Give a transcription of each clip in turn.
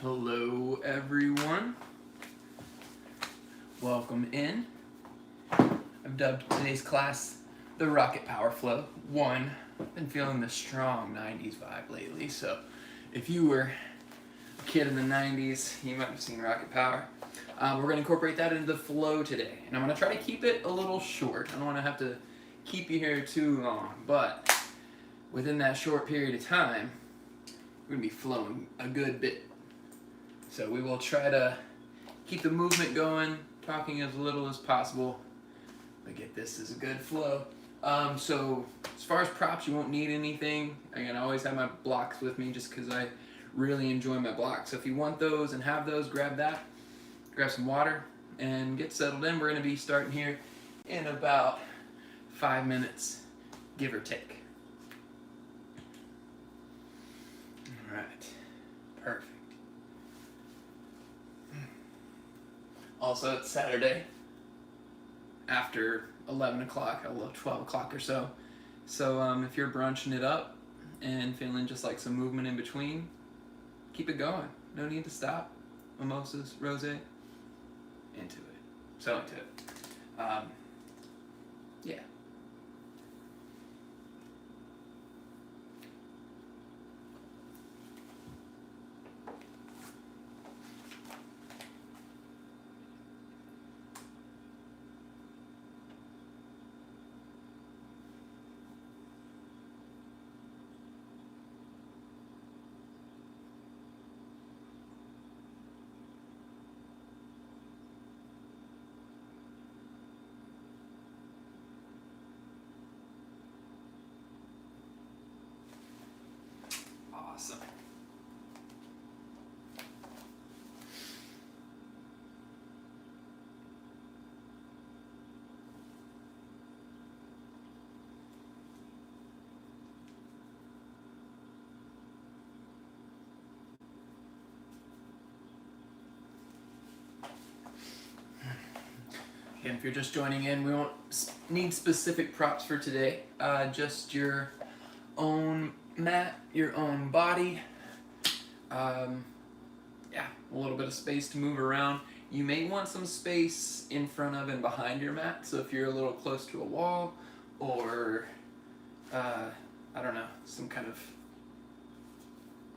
Hello everyone, welcome in. I've dubbed today's class the Rocket Power Flow 1. Been feeling the strong 90s vibe lately, so if you were a kid in the 90s, you might have seen Rocket Power. We're going to incorporate that into the flow today, and I'm going to try to keep it a little short. I don't want to have to keep you here too long, but within that short period of time, we're going to be flowing a good bit. So we will try to keep the movement going, talking as little as possible, but get this as a good flow. So as far as props, you won't need anything. Again, I always have my blocks with me just because I really enjoy my blocks. So if you want those and have those, grab that, grab some water, and get settled in. We're going to be starting here in about 5 minutes, give or take. All right, perfect. Also, it's Saturday after 11 o'clock, 12 o'clock or so. So if you're brunching it up and feeling just like some movement in between, keep it going. No need to stop. Mimosas, rosé, into it. So into it. Yeah. Awesome. Again, if you're just joining in, we won't need specific props for today. Just your own mat, your own body. Yeah, a little bit of space to move around. You may want some space in front of and behind your mat. So if you're a little close to a wall or, I don't know, some kind of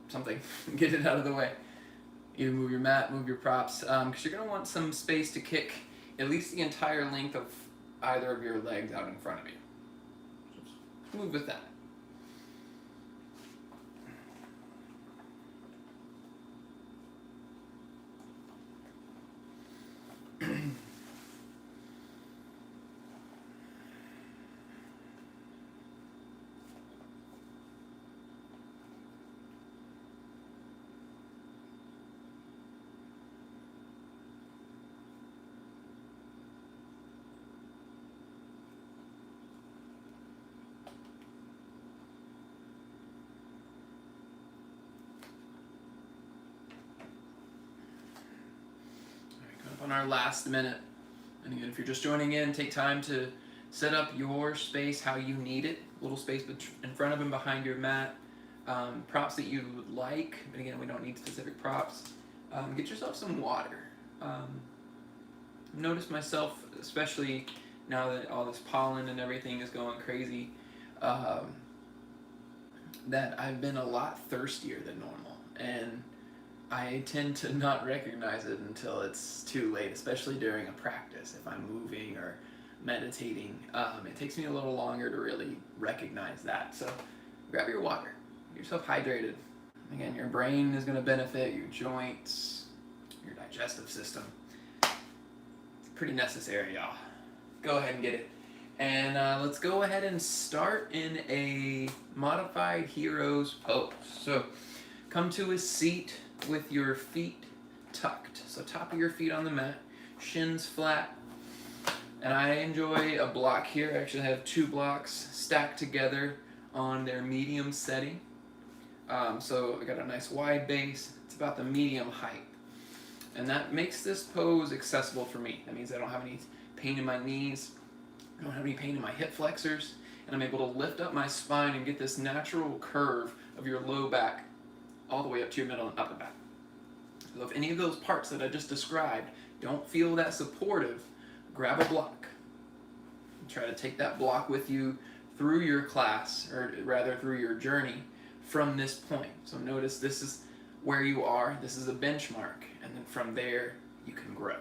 something, get it out of the way. Either move your mat, move your props, because you're going to want some space to kick at least the entire length of either of your legs out in front of you. Just move with that. On our last minute. And again, if you're just joining in, take time to set up your space how you need it. A little space in front of and behind your mat. Props that you would like, but again, we don't need specific props. Get yourself some water. Notice myself, especially now that all this pollen and everything is going crazy, that I've been a lot thirstier than normal. And I tend to not recognize it until it's too late, especially during a practice. If I'm moving or meditating, it takes me a little longer to really recognize that. So grab your water, get yourself hydrated. Again, your brain is going to benefit, your joints, your digestive system. It's pretty necessary, y'all. Go ahead and get it. And let's go ahead and start in a modified hero's pose. So come to a seat with your feet tucked. So top of your feet on the mat, shins flat. And I enjoy a block here. I actually have 2 blocks stacked together on their medium setting. So I got a nice wide base. It's about the medium height. And that makes this pose accessible for me. That means I don't have any pain in my knees. I don't have any pain in my hip flexors. And I'm able to lift up my spine and get this natural curve of your low back all the way up to your middle and up and back. So if any of those parts that I just described don't feel that supportive, grab a block. Try to take that block with you through your class, or rather through your journey from this point. So notice this is where you are, this is a benchmark, and then from there you can grow.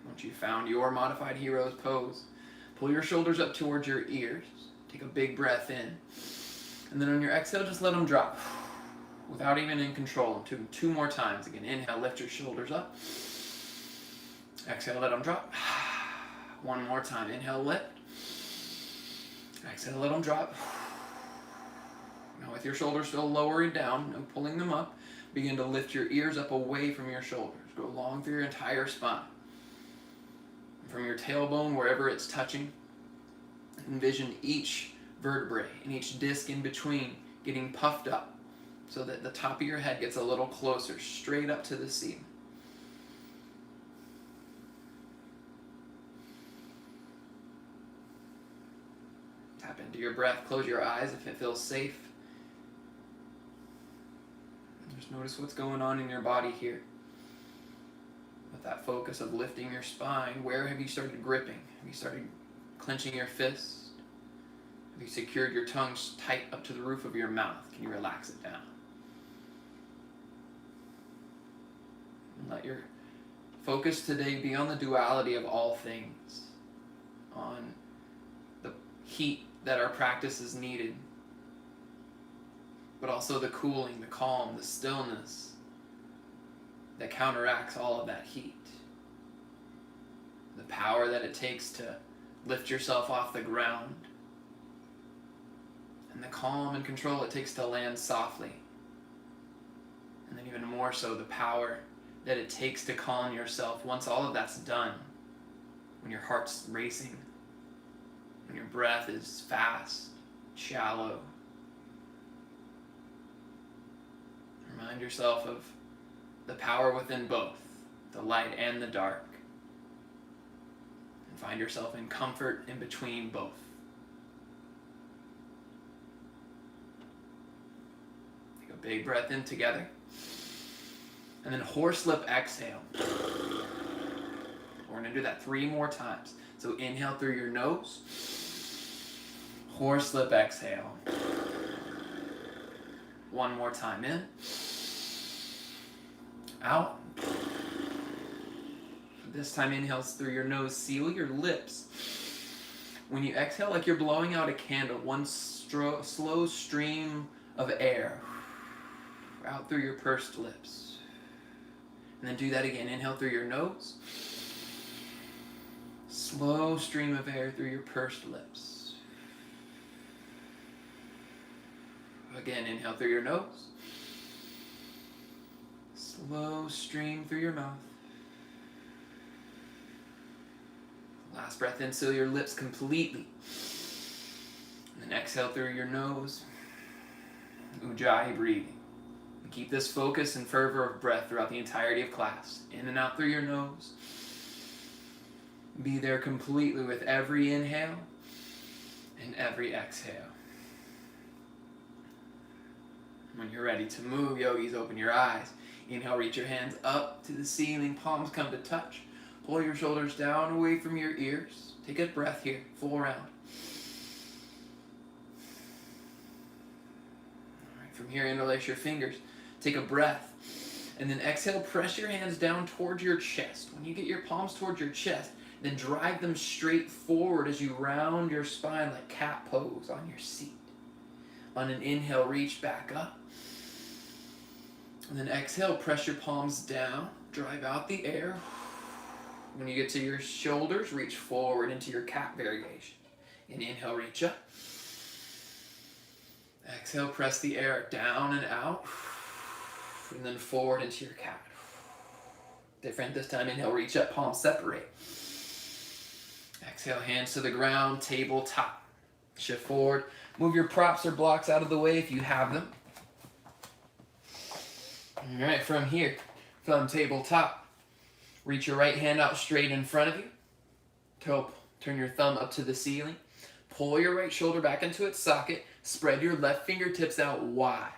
Once you've found your modified heroes pose, pull your shoulders up towards your ears, take a big breath in, and then on your exhale just let them drop without even in control. Two more times. Again, inhale, lift your shoulders up. Exhale, let them drop. One more time. Inhale, lift. Exhale, let them drop. Now with your shoulders still lowering down, no pulling them up, begin to lift your ears up away from your shoulders. Go long through your entire spine. From your tailbone, wherever it's touching, envision each vertebrae and each disc in between getting puffed up so that the top of your head gets a little closer, straight up to the ceiling. Tap into your breath, close your eyes if it feels safe. Just notice what's going on in your body here. With that focus of lifting your spine, where have you started gripping? Have you started clenching your fists? Have you secured your tongue tight up to the roof of your mouth? Can you relax it down? And let your focus today be on the duality of all things, on the heat that our practice is needed, but also the cooling, the calm, the stillness that counteracts all of that heat. The power that it takes to lift yourself off the ground, and the calm and control it takes to land softly. And then even more so, the power that it takes to calm yourself once all of that's done. When your heart's racing, when your breath is fast, shallow. Remind yourself of the power within both, the light and the dark. And find yourself in comfort in between both. Take a big breath in together. And then horse lip exhale. We're going to do that 3 more times. So inhale through your nose. Horse lip exhale. One more time in. Out. This time inhales through your nose. Seal your lips. When you exhale, like you're blowing out a candle, one slow stream of air out through your pursed lips. And then do that again. Inhale through your nose. Slow stream of air through your pursed lips. Again, inhale through your nose. Slow stream through your mouth. Last breath in, seal your lips completely. And then exhale through your nose. Ujjayi breathing. And keep this focus and fervor of breath throughout the entirety of class. In and out through your nose. Be there completely with every inhale and every exhale. When you're ready to move, yogis, open your eyes. Inhale, reach your hands up to the ceiling, palms come to touch. Pull your shoulders down away from your ears. Take a breath here, full round. All right, from here, interlace your fingers. Take a breath. And then exhale, press your hands down towards your chest. When you get your palms towards your chest, then drive them straight forward as you round your spine like cat pose on your seat. On an inhale, reach back up. And then exhale, press your palms down, drive out the air. When you get to your shoulders, reach forward into your cat variation. And inhale, reach up. Exhale, press the air down and out. And then forward into your cat. Different this time. Inhale, reach up, palms separate. Exhale, hands to the ground, tabletop. Shift forward. Move your props or blocks out of the way if you have them. All right, from here, from tabletop, reach your right hand out straight in front of you. Turn your thumb up to the ceiling. Pull your right shoulder back into its socket. Spread your left fingertips out wide.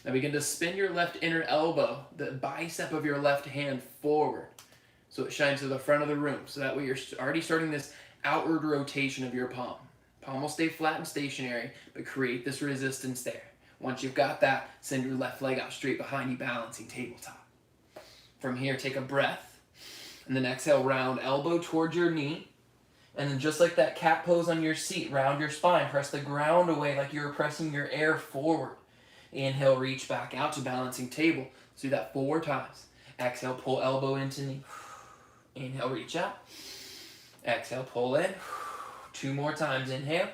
Now begin to spin your left inner elbow, the bicep of your left hand forward, so it shines to the front of the room. So that way you're already starting this outward rotation of your palm. Palm will stay flat and stationary, but create this resistance there. Once you've got that, send your left leg out straight behind you, balancing tabletop. From here, take a breath, and then exhale, round elbow towards your knee. And then just like that cat pose on your seat, round your spine, press the ground away like you're pressing your air forward. Inhale, reach back out to balancing table. Let's do that 4 times. Exhale, pull elbow into knee. Inhale, reach out. Exhale, pull in. 2 more times, inhale.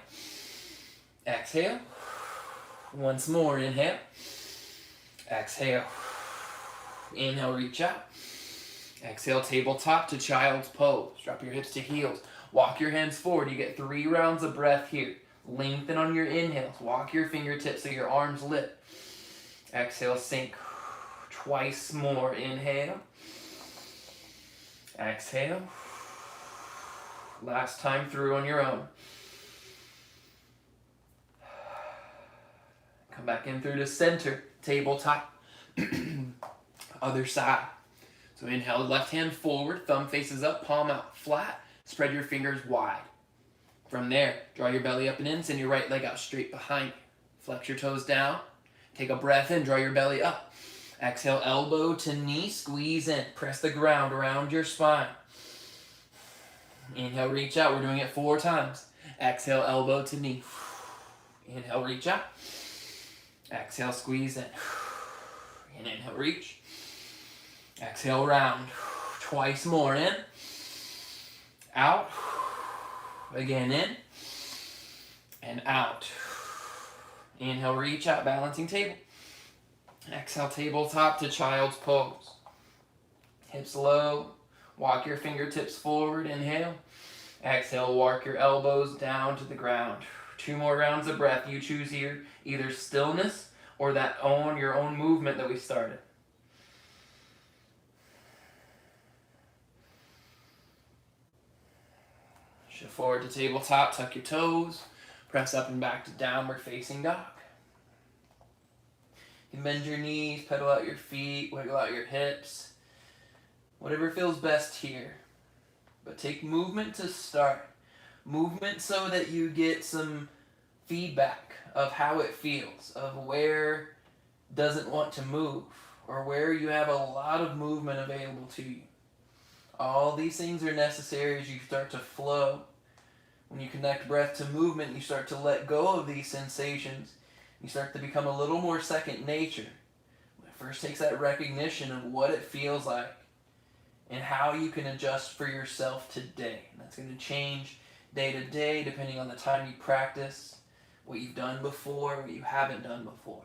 Exhale. Once more, inhale. Exhale. Inhale, reach out. Exhale, tabletop to child's pose. Drop your hips to heels. Walk your hands forward. You get 3 rounds of breath here. Lengthen on your inhales. Walk your fingertips so your arms lift. Exhale, sink. Twice more. Inhale. Exhale. Last time through on your own. Come back in through the center. Tabletop. Other side. So inhale, left hand forward. Thumb faces up. Palm out flat. Spread your fingers wide. From there, draw your belly up and in. Send your right leg out straight behind you. Flex your toes down. Take a breath in. Draw your belly up. Exhale, elbow to knee. Squeeze in. Press the ground around your spine. Inhale, reach out. We're doing it 4 times. Exhale, elbow to knee. Inhale, reach out. Exhale, squeeze in. And inhale, reach. Exhale, round. Twice more. In. Out. Again, in. And out. Inhale, reach out, balancing table. Exhale, tabletop to child's pose. Hips low. Walk your fingertips forward. Inhale. Exhale, walk your elbows down to the ground. 2 more rounds of breath. You choose here either stillness or that your own movement that we started. Shift forward to tabletop. Tuck your toes. Press up and back to downward facing dog. You can bend your knees, pedal out your feet, wiggle out your hips. Whatever feels best here. But take movement to start. Movement so that you get some feedback of how it feels, of where doesn't want to move, or where you have a lot of movement available to you. All these things are necessary as you start to flow. When you connect breath to movement, you start to let go of these sensations. You start to become a little more second nature. It first takes that recognition of what it feels like and how you can adjust for yourself today. And that's going to change day to day depending on the time you practice, what you've done before, what you haven't done before.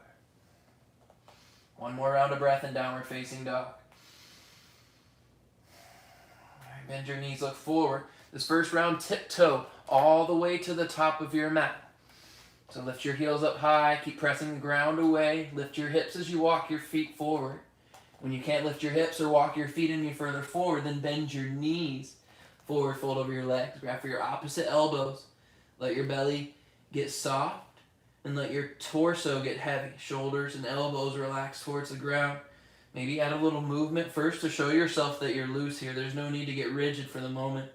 1 more round of breath in downward facing dog. All right, bend your knees, look forward. This first round, tiptoe all the way to the top of your mat. So lift your heels up high, keep pressing the ground away. Lift your hips as you walk your feet forward. When you can't lift your hips or walk your feet any further forward, then bend your knees forward, fold over your legs. Grab for your opposite elbows. Let your belly get soft and let your torso get heavy. Shoulders and elbows relax towards the ground. Maybe add a little movement first to show yourself that you're loose here. There's no need to get rigid for the moment.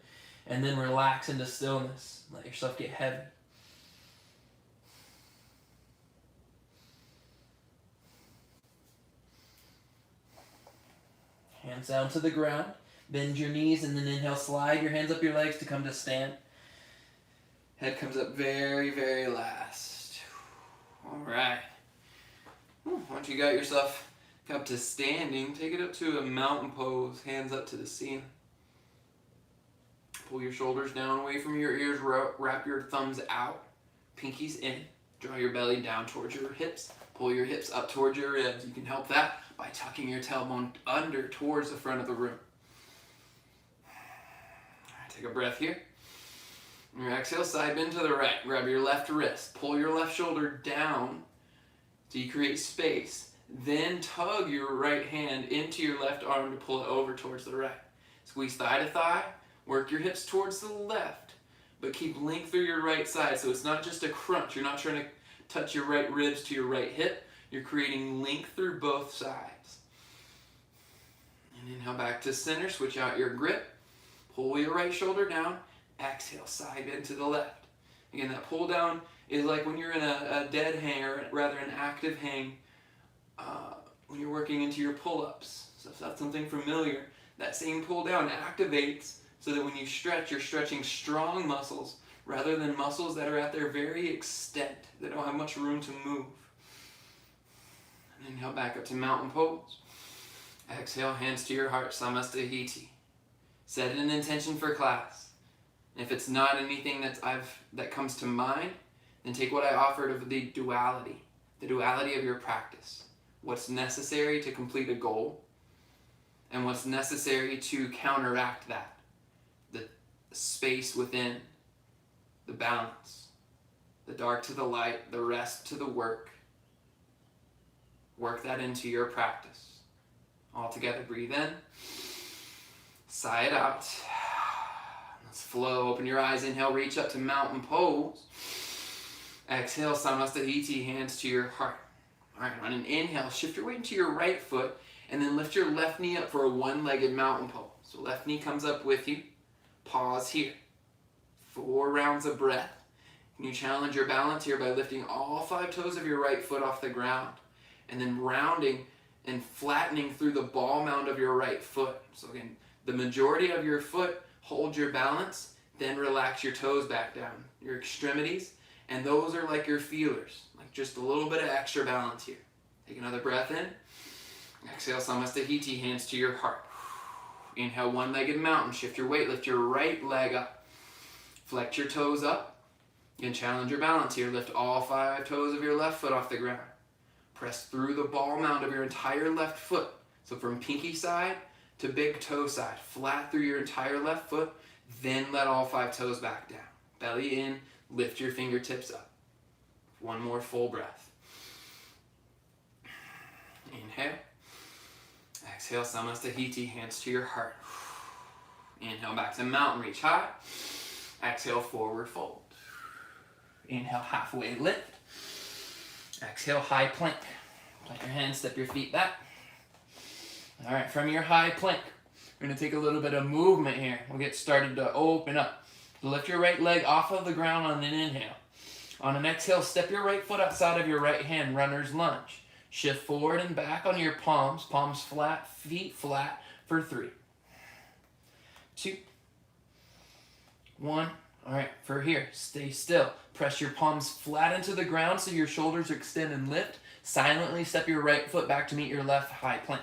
And then relax into stillness. Let yourself get heavy. Hands down to the ground. Bend your knees and then inhale, slide your hands up your legs to come to stand. Head comes up very, very last. All right. Once you got yourself up to standing, take it up to a mountain pose, hands up to the ceiling. Pull your shoulders down away from your ears, wrap your thumbs out, pinkies in. Draw your belly down towards your hips. Pull your hips up towards your ribs. You can help that by tucking your tailbone under towards the front of the room. Take a breath here. Your exhale, side bend to the right. Grab your left wrist. Pull your left shoulder down so you create space. Then tug your right hand into your left arm to pull it over towards the right. Squeeze thigh to thigh. Work your hips towards the left, but keep length through your right side so it's not just a crunch. You're not trying to touch your right ribs to your right hip. You're creating length through both sides. And inhale back to center, switch out your grip. Pull your right shoulder down. Exhale, side bend to the left. Again, that pull down is like when you're in a dead hang, or rather an active hang, when you're working into your pull-ups. So if that's something familiar, that same pull down activates so that when you stretch, you're stretching strong muscles rather than muscles that are at their very extent. They don't have much room to move. And inhale back up to mountain pose. Exhale, hands to your heart, Samastahiti. Set an intention for class. And if it's not anything that comes to mind, then take what I offered of the duality of your practice. What's necessary to complete a goal, and what's necessary to counteract that. The space within, the balance, the dark to the light, the rest to the work. Work that into your practice. All together, breathe in. Sigh it out. Let's flow. Open your eyes. Inhale, reach up to mountain pose. Exhale, Samastahiti, hands to your heart. All right, on an inhale, shift your weight into your right foot, and then lift your left knee up for a one-legged mountain pose. So left knee comes up with you. Pause here. 4 rounds of breath. Can you challenge your balance here by lifting all 5 toes of your right foot off the ground, and then rounding and flattening through the ball mound of your right foot. So again, the majority of your foot, hold your balance, then relax your toes back down, your extremities, and those are like your feelers, like just a little bit of extra balance here. Take another breath in. Exhale, Samastahiti, hands to your heart. Inhale, one-legged mountain. Shift your weight, lift your right leg up. Flex your toes up. And challenge your balance here. Lift all 5 toes of your left foot off the ground. Press through the ball mound of your entire left foot. So from pinky side to big toe side. Flat through your entire left foot. Then let all 5 toes back down. Belly in. Lift your fingertips up. One more full breath. Inhale. Exhale, Samastahiti, hands to your heart. Inhale, back to mountain, reach high. Exhale, forward fold. Inhale, halfway lift. Exhale, high plank. Plant your hands, step your feet back. All right, from your high plank, we're gonna take a little bit of movement here. We'll get started to open up. Lift your right leg off of the ground on an inhale. On an exhale, step your right foot outside of your right hand, runner's lunge. Shift forward and back on your palms, palms flat, feet flat for 3, 2, 1. All right, for here, stay still. Press your palms flat into the ground so your shoulders extend and lift. Silently step your right foot back to meet your left high plank.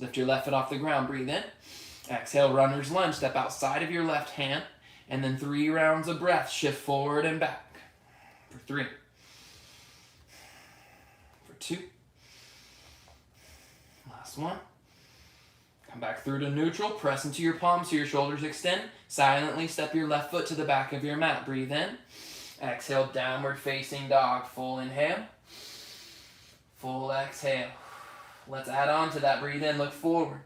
Lift your left foot off the ground, breathe in. Exhale, runner's lunge, step outside of your left hand. And then 3 rounds of breath. Shift forward and back. For 3. For 2. Last one. Come back through to neutral. Press into your palms so your shoulders extend. Silently step your left foot to the back of your mat. Breathe in. Exhale, downward facing dog. Full inhale. Full exhale. Let's add on to that. Breathe in, look forward.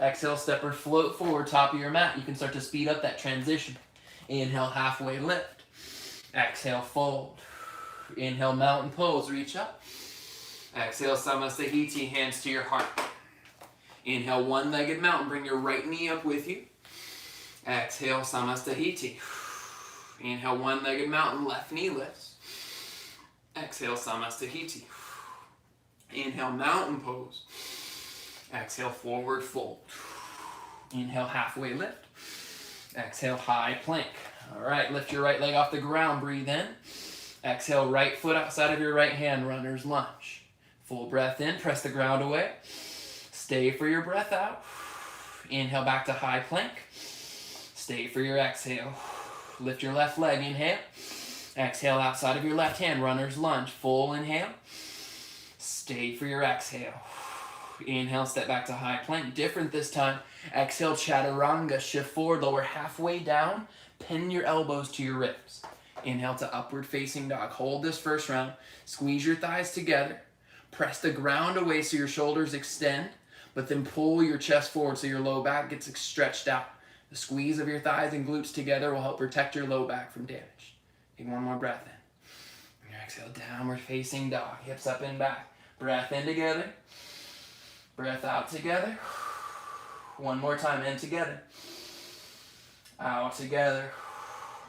Exhale, step or float forward, top of your mat. You can start to speed up that transition. Inhale, halfway lift. Exhale, fold. Inhale, mountain pose, reach up. Exhale, Samastahiti, hands to your heart. Inhale, one-legged mountain, bring your right knee up with you. Exhale, Samastahiti. Inhale, one-legged mountain, left knee lifts. Exhale, Samastahiti. Inhale, mountain pose. Exhale, forward fold. Inhale, halfway lift. Exhale, high plank. All right, lift your right leg off the ground, breathe in. Exhale, right foot outside of your right hand, runner's lunge. Full breath in, press the ground away. Stay for your breath out. Inhale, back to high plank. Stay for your exhale. Lift your left leg, inhale. Exhale, outside of your left hand, runner's lunge. Full inhale. Stay for your exhale. Inhale, step back to high plank. Different this time. Exhale, chaturanga. Shift forward, lower halfway down. Pin your elbows to your ribs. Inhale to upward facing dog. Hold this first round. Squeeze your thighs together. Press the ground away so your shoulders extend, but then pull your chest forward so your low back gets stretched out. The squeeze of your thighs and glutes together will help protect your low back from damage. Take one more breath in. Exhale, downward facing dog. Hips up and back. Breath in together. Breath out together. One more time, in together. Out together.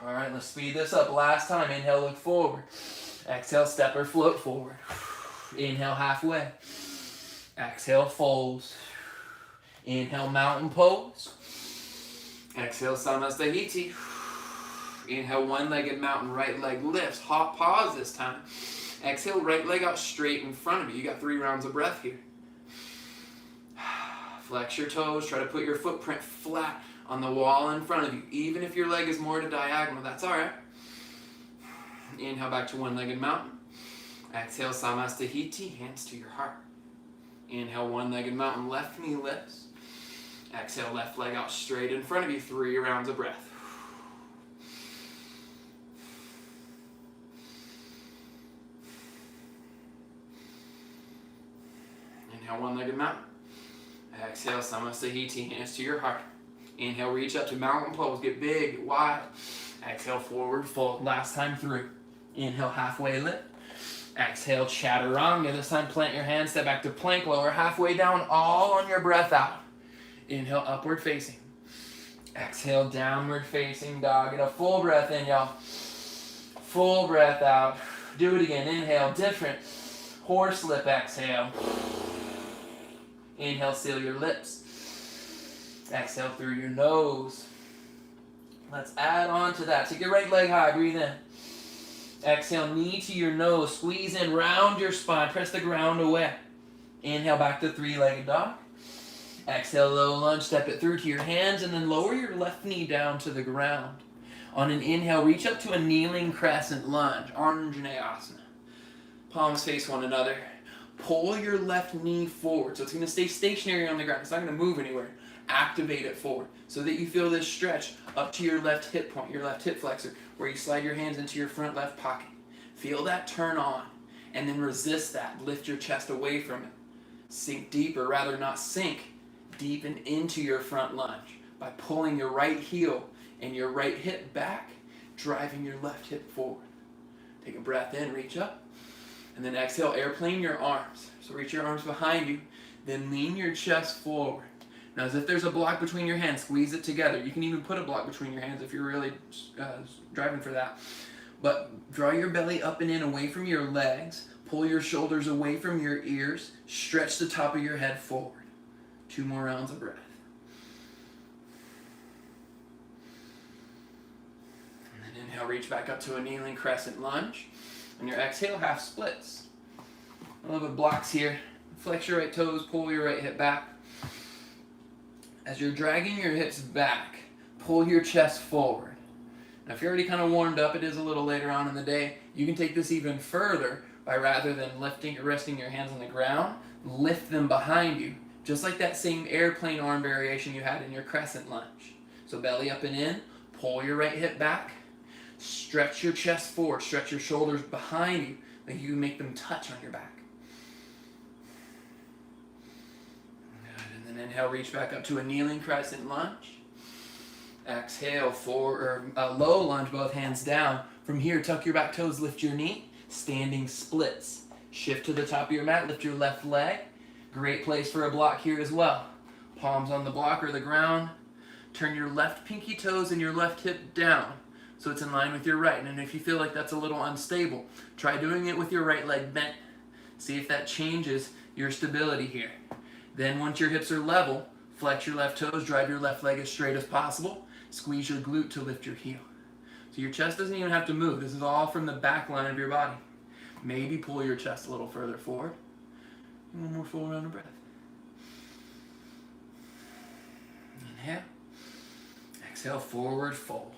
All right, let's speed this up. Last time, inhale, look forward. Exhale, step or float forward. Inhale, halfway. Exhale, folds. Inhale, mountain pose. Exhale, Samasthiti. Inhale, one-legged mountain, right leg lifts. Hop pause this time. Exhale, right leg out straight in front of you. You got 3 rounds of breath here. Flex your toes. Try to put your footprint flat on the wall in front of you. Even if your leg is more to diagonal, that's all right. Inhale, back to one-legged mountain. Exhale, Samasthiti, hands to your heart. Inhale, one-legged mountain, left knee lifts. Exhale, left leg out straight in front of you. 3 rounds of breath. Inhale, one-legged mountain. Exhale, Samasthiti, hands to your heart. Inhale, reach up to mountain pose. Get big, get wide. Exhale, forward fold. Last time through. Inhale, halfway lift. Exhale, chaturanga. This time plant your hands, step back to plank, lower halfway down, all on your breath out. Inhale, upward facing. Exhale, downward facing dog. Get a full breath in, y'all. Full breath out. Do it again. Inhale, different. Horse lip, exhale. Inhale, seal your lips. Exhale through your nose. Let's add on to that. Take your right leg high, breathe in. Exhale, knee to your nose. Squeeze in, round your spine. Press the ground away. Inhale, back to 3-legged dog. Exhale, low lunge. Step it through to your hands and then lower your left knee down to the ground. On an inhale, reach up to a kneeling crescent lunge. Anjaneyasana. Palms face one another. Pull your left knee forward. So it's going to stay stationary on the ground. It's not going to move anywhere. Activate it forward so that you feel this stretch up to your left hip point, your left hip flexor, where you slide your hands into your front left pocket. Feel that turn on, and then resist that. Lift your chest away from it. Sink deeper, rather not sink, deepen into your front lunge by pulling your right heel and your right hip back, driving your left hip forward. Take a breath in, reach up, and then exhale, airplane your arms. So reach your arms behind you, then lean your chest forward. Now, as if there's a block between your hands, squeeze it together. You can even put a block between your hands if you're really driving for that. But draw your belly up and in away from your legs. Pull your shoulders away from your ears. Stretch the top of your head forward. 2 more rounds of breath. And then inhale, reach back up to a kneeling crescent lunge. On your exhale, half splits. A little bit blocks here. Flex your right toes, pull your right hip back. As you're dragging your hips back, pull your chest forward. Now, if you're already kind of warmed up, it is a little later on in the day, you can take this even further by rather than resting your hands on the ground, lift them behind you, just like that same airplane arm variation you had in your crescent lunge. So belly up and in, pull your right hip back, stretch your chest forward, stretch your shoulders behind you, like you can make them touch on your back. And then inhale, reach back up to a kneeling crescent lunge. Exhale, low lunge, both hands down. From here, tuck your back toes, lift your knee. Standing splits. Shift to the top of your mat, lift your left leg. Great place for a block here as well. Palms on the block or the ground. Turn your left pinky toes and your left hip down so it's in line with your right. And if you feel like that's a little unstable, try doing it with your right leg bent. See if that changes your stability here. Then once your hips are level, flex your left toes, drive your left leg as straight as possible, squeeze your glute to lift your heel. So your chest doesn't even have to move. This is all from the back line of your body. Maybe pull your chest a little further forward. One more full round of breath. Inhale. Exhale, forward fold.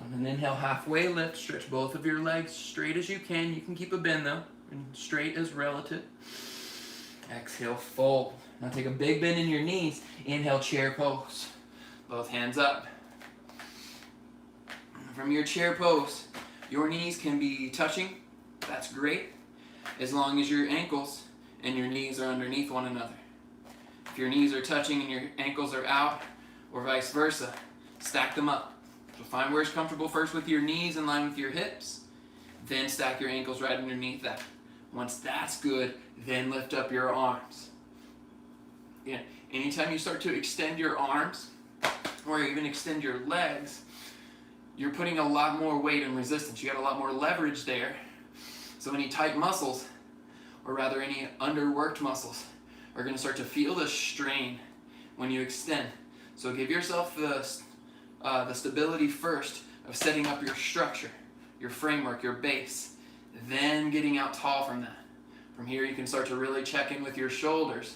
On an inhale, halfway lift. Stretch both of your legs straight as you can. You can keep a bend though, and straight is relative. Exhale, fold. Now take a big bend in your knees. Inhale, chair pose. Both hands up. From your chair pose, your knees can be touching. That's great. As long as your ankles and your knees are underneath one another. If your knees are touching and your ankles are out, or vice versa, stack them up. So find where it's comfortable first with your knees in line with your hips. Then stack your ankles right underneath that. Once that's good, then lift up your arms. Again, anytime you start to extend your arms, or even extend your legs, you're putting a lot more weight and resistance. You got a lot more leverage there. So any tight muscles, or rather any underworked muscles, are going to start to feel the strain when you extend. So give yourself the stability first of setting up your structure, your framework, your base, then getting out tall from that. From here you can start to really check in with your shoulders,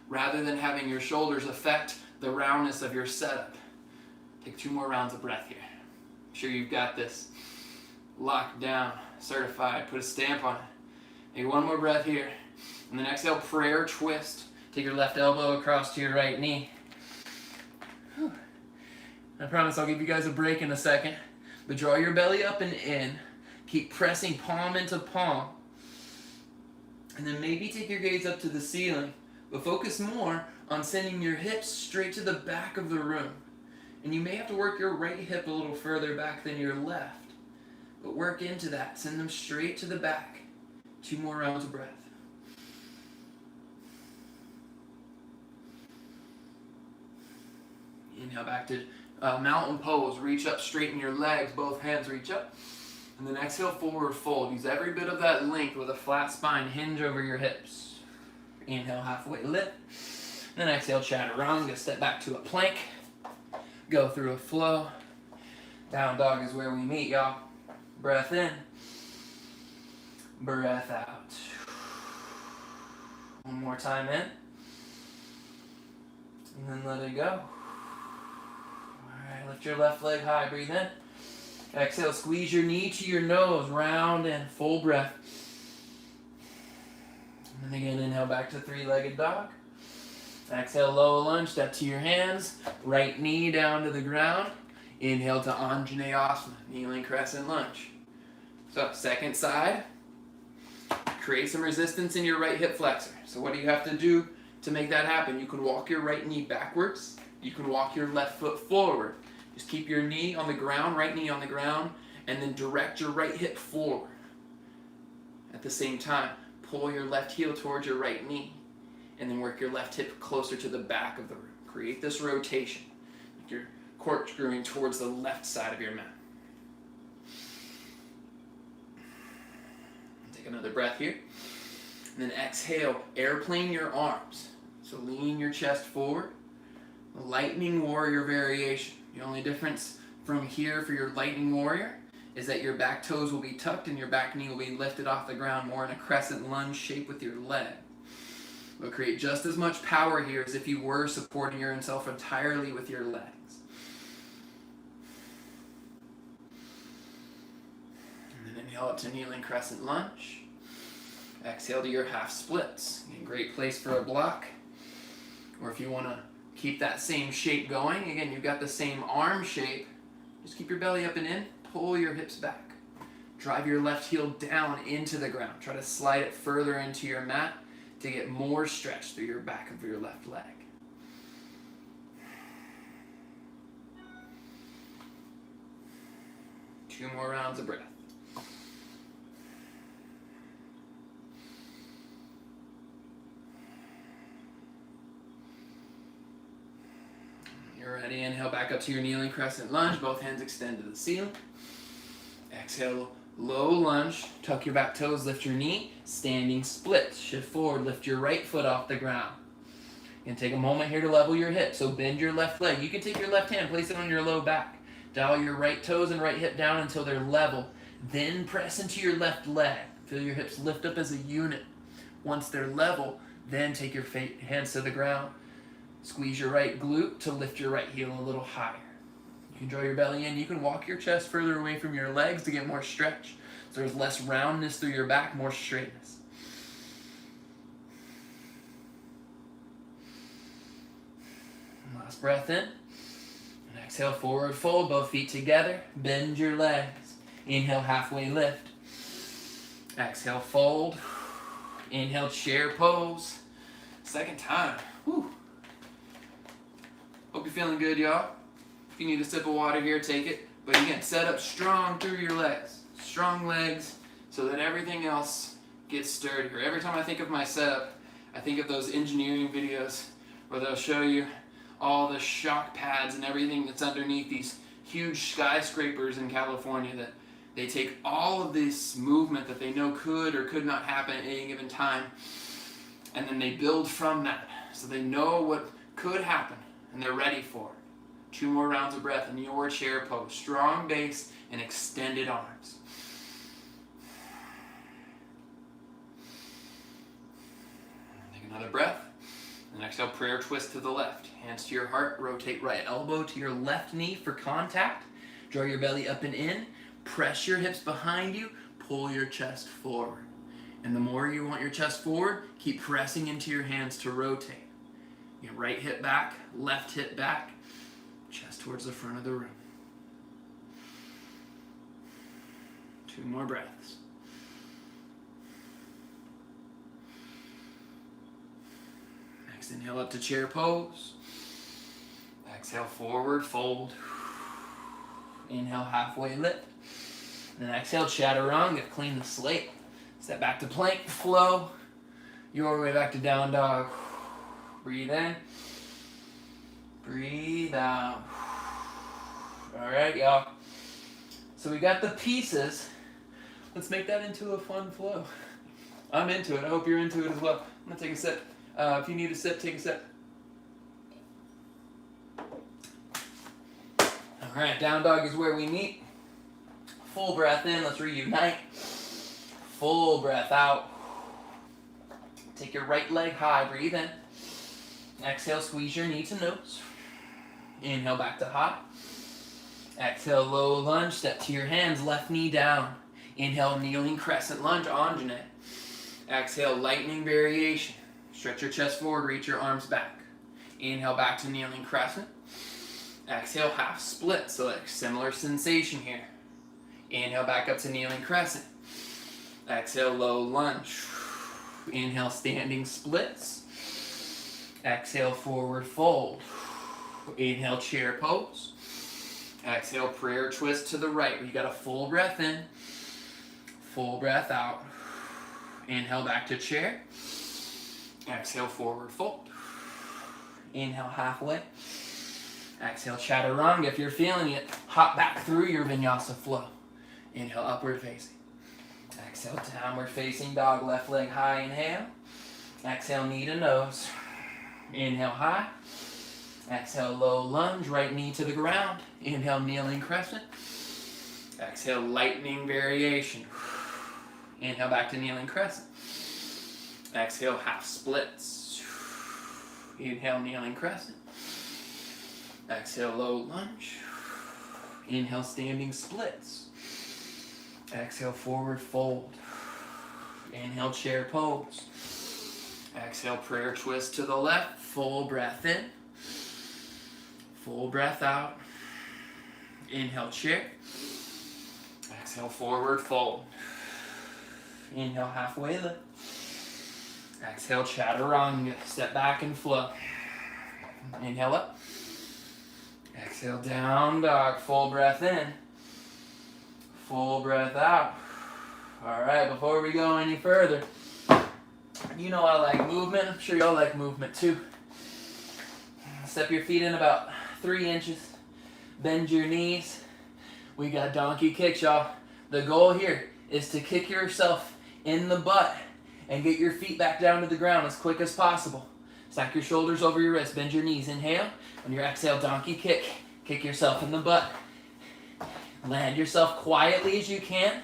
rather than having your shoulders affect the roundness of your setup. Take 2 more rounds of breath here. Make sure you've got this locked down, certified, put a stamp on it. Take 1 more breath here, and then exhale, prayer twist. Take your left elbow across to your right knee. Whew. I promise I'll give you guys a break in a second, but draw your belly up and in. Keep pressing palm into palm. And then maybe take your gaze up to the ceiling, but focus more on sending your hips straight to the back of the room. And you may have to work your right hip a little further back than your left, but work into that. Send them straight to the back. 2 more rounds of breath. Inhale back to mountain pose. Reach up, straighten your legs, both hands reach up. And then exhale, forward fold. Use every bit of that length with a flat spine. Hinge over your hips. Inhale, halfway lift. Then exhale, chaturanga. Step back to a plank. Go through a flow. Down dog is where we meet, y'all. Breath in. Breath out. 1 more time in. And then let it go. Alright, lift your left leg high. Breathe in. Exhale, squeeze your knee to your nose. Round and full breath. And then again, inhale back to 3-legged dog. Exhale, low lunge. Step to your hands. Right knee down to the ground. Inhale to Anjaneyasana. Kneeling crescent lunge. So, second side. Create some resistance in your right hip flexor. So what do you have to do to make that happen? You can walk your right knee backwards. You can walk your left foot forward. Just keep your knee on the ground, right knee on the ground, and then direct your right hip forward. At the same time, pull your left heel towards your right knee, and then work your left hip closer to the back of the room. Create this rotation. Like you're corkscrewing towards the left side of your mat. Take another breath here. And then exhale, airplane your arms. So lean your chest forward. Lightning warrior variation. The only difference from here for your lightning warrior is that your back toes will be tucked and your back knee will be lifted off the ground more in a crescent lunge shape with your leg. You'll create just as much power here as if you were supporting yourself entirely with your legs. And then inhale up to kneeling crescent lunge. Exhale to your half splits. Again, great place for a block. Or if you want to keep that same shape going, again, you've got the same arm shape. Just keep your belly up and in. Pull your hips back. Drive your left heel down into the ground. Try to slide it further into your mat to get more stretch through your back of your left leg. Two more rounds of breath. You're ready. Inhale back up to your kneeling crescent lunge. Both hands extend to the ceiling. Exhale, low lunge. Tuck your back toes, lift your knee. Standing splits. Shift forward, lift your right foot off the ground. And take a moment here to level your hip. So bend your left leg. You can take your left hand, place it on your low back. Dial your right toes and right hip down until they're level. Then press into your left leg. Feel your hips lift up as a unit. Once they're level, then take your hands to the ground. Squeeze your right glute to lift your right heel a little higher. You can draw your belly in. You can walk your chest further away from your legs to get more stretch. So there's less roundness through your back, more straightness. Last breath in. And exhale, forward fold, both feet together. Bend your legs. Inhale, halfway lift. Exhale, fold. Inhale, chair pose. Second time. Whew. Hope you're feeling good, y'all. If you need a sip of water here, take it. But again, set up strong through your legs. Strong legs so that everything else get sturdier. Every time I think of my setup, I think of those engineering videos where they'll show you all the shock pads and everything that's underneath these huge skyscrapers in California, that they take all of this movement that they know could or could not happen at any given time, and then they build from that. So they know what could happen and they're ready for it. 2 more rounds of breath in your chair pose. Strong base and extended arms. Take another breath. And exhale, prayer twist to the left. Hands to your heart, rotate right elbow to your left knee for contact. Draw your belly up and in. Press your hips behind you. Pull your chest forward. And the more you want your chest forward, keep pressing into your hands to rotate. Your right hip back, left hip back, chest towards the front of the room. 2 more breaths. Next, inhale up to chair pose. Exhale, forward fold. Inhale, halfway lift. Then exhale, chaturanga, clean the slate. Step back to plank, flow. Your way back to down dog. Breathe in. Breathe out. All right, y'all. So we got the pieces. Let's make that into a fun flow. I'm into it. I hope you're into it as well. I'm going to take a sip. If you need a sip, take a sip. All right, down dog is where we meet. Full breath in. Let's reunite. Full breath out. Take your right leg high. Breathe in. Exhale, squeeze your knee to nose. Inhale, back to high. Exhale, low lunge. Step to your hands. Left knee down. Inhale, kneeling crescent lunge, Anjane. Exhale, lightning variation. Stretch your chest forward, reach your arms back. Inhale, back to kneeling crescent. Exhale, half split. So like similar sensation here. Inhale, back up to kneeling crescent. Exhale, low lunge. Inhale, standing splits. Exhale, forward fold. Inhale, chair pose. Exhale, prayer twist to the right. You got a full breath in. Full breath out. Inhale, back to chair. Exhale, forward fold. Inhale, halfway. Exhale, chaturanga. If you're feeling it, hop back through your vinyasa flow. Inhale, upward facing. Exhale, downward facing dog. Left leg high, inhale. Exhale, knee to nose. Inhale, high. Exhale, low lunge. Right knee to the ground. Inhale, kneeling crescent. Exhale, lightning variation. Inhale, back to kneeling crescent. Exhale, half splits. Inhale, kneeling crescent. Exhale, low lunge. Inhale, standing splits. Exhale, forward fold. Inhale, chair pose. Exhale, prayer twist to the left. Full breath in. Full breath out. Inhale, chair. Exhale, forward fold. Inhale, halfway lift. Exhale, chaturanga. Step back and flow. Inhale up. Exhale, down dog. Full breath in. Full breath out. All right, before we go any further, you know I like movement. I'm sure y'all like movement too. Step your feet in about 3 inches. Bend your knees. We got donkey kicks, y'all. The goal here is to kick yourself in the butt and get your feet back down to the ground as quick as possible. Stack your shoulders over your wrists. Bend your knees. Inhale. On your exhale, donkey kick. Kick yourself in the butt. Land yourself quietly as you can.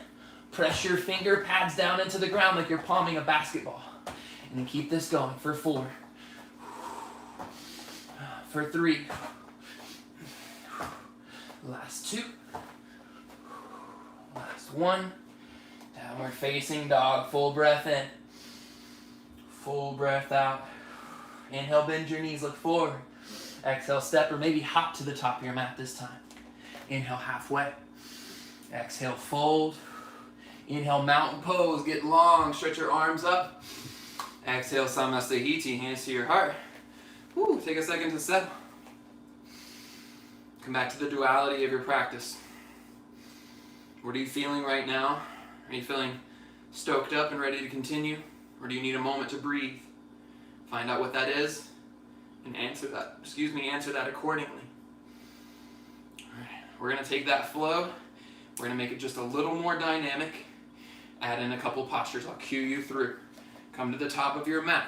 Press your finger pads down into the ground like you're palming a basketball. And then keep this going for 4. For 3. Last 2. Last 1. Downward facing dog. Full breath in. Full breath out. Inhale, bend your knees, look forward. Exhale, step or maybe hop to the top of your mat this time. Inhale, halfway. Exhale, fold. Inhale, mountain pose, get long, stretch your arms up. Exhale, Samasthiti, hands to your heart. Woo, take a second to settle. Come back to the duality of your practice. What are you feeling right now? Are you feeling Stoked up and ready to continue? Or do you need a moment to breathe? Find out what that is and answer that accordingly. All right, we're going to take that flow. We're going to make it just a little more dynamic. Add in a couple postures. I'll cue you through. Come to the top of your mat.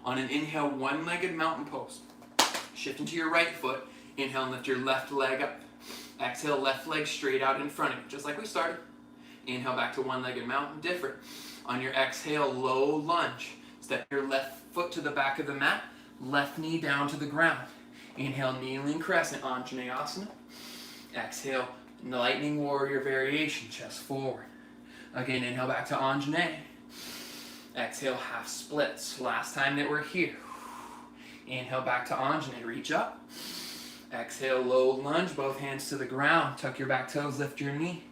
On an inhale, one-legged mountain pose. Shift into your right foot. Inhale and lift your left leg up. Exhale, left leg straight out in front of you, just like we started. Inhale back to one-legged mountain, different. On your exhale, low lunge. Step your left foot to the back of the mat, left knee down to the ground. Inhale, kneeling crescent, Anjaneyasana. Exhale, lightning warrior variation, chest forward. Again, inhale back to Anjaneya. Exhale, half splits. Last time that we're here. Inhale back to Anjaneya, reach up. Exhale, low lunge, both hands to the ground. Tuck your back toes, lift your knee.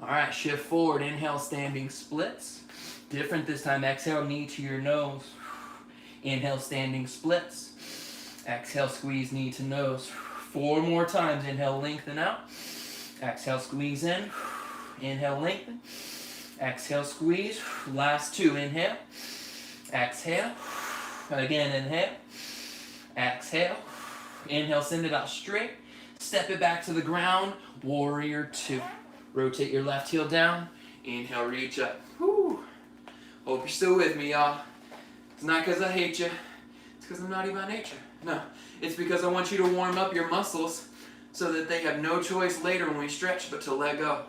All right, shift forward. Inhale, standing splits. Different this time. Exhale, knee to your nose. Inhale, standing splits. Exhale, squeeze knee to nose. 4 more times. Inhale, lengthen out. Exhale, squeeze in. Inhale, lengthen. Exhale, squeeze. Last 2. Inhale. Exhale. Again, inhale. Exhale. Inhale, send it out straight. Step it back to the ground. Warrior 2. Rotate your left heel down. Inhale, reach up. Whew. Hope you're still with me, y'all. It's not because I hate you. It's because I'm naughty by nature. No, it's because I want you to warm up your muscles so that they have no choice later when we stretch but to let go.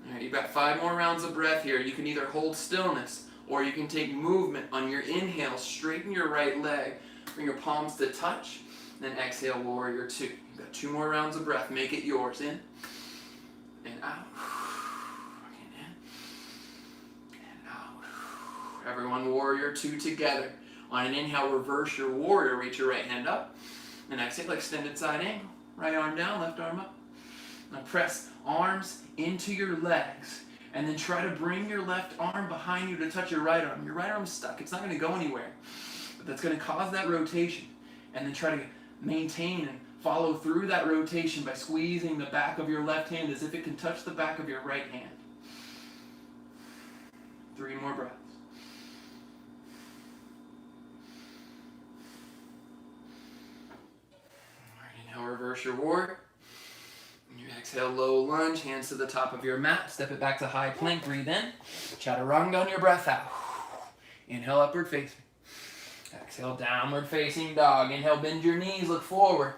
All right, you've got 5 more rounds of breath here. You can either hold stillness or you can take movement on your inhale. Straighten your right leg. Bring your palms to touch. Then exhale, warrior 2. You've got 2 more rounds of breath. Make it yours. In and out. Again, in and out. Everyone, warrior 2 together. On an inhale, reverse your warrior. Reach your right hand up. And exhale, extended side angle. Right arm down, left arm up. Now press arms into your legs. And then try to bring your left arm behind you to touch your right arm. Your right arm's stuck. It's not going to go anywhere. But that's going to cause that rotation. And then try to maintain and follow through that rotation by squeezing the back of your left hand as if it can touch the back of your right hand. 3 more breaths. All right, inhale, reverse your warrior. You exhale, low lunge, hands to the top of your mat. Step it back to high plank. Breathe in. Chaturanga on your breath out. Inhale, upward facing. Exhale, downward facing dog. Inhale, bend your knees, look forward.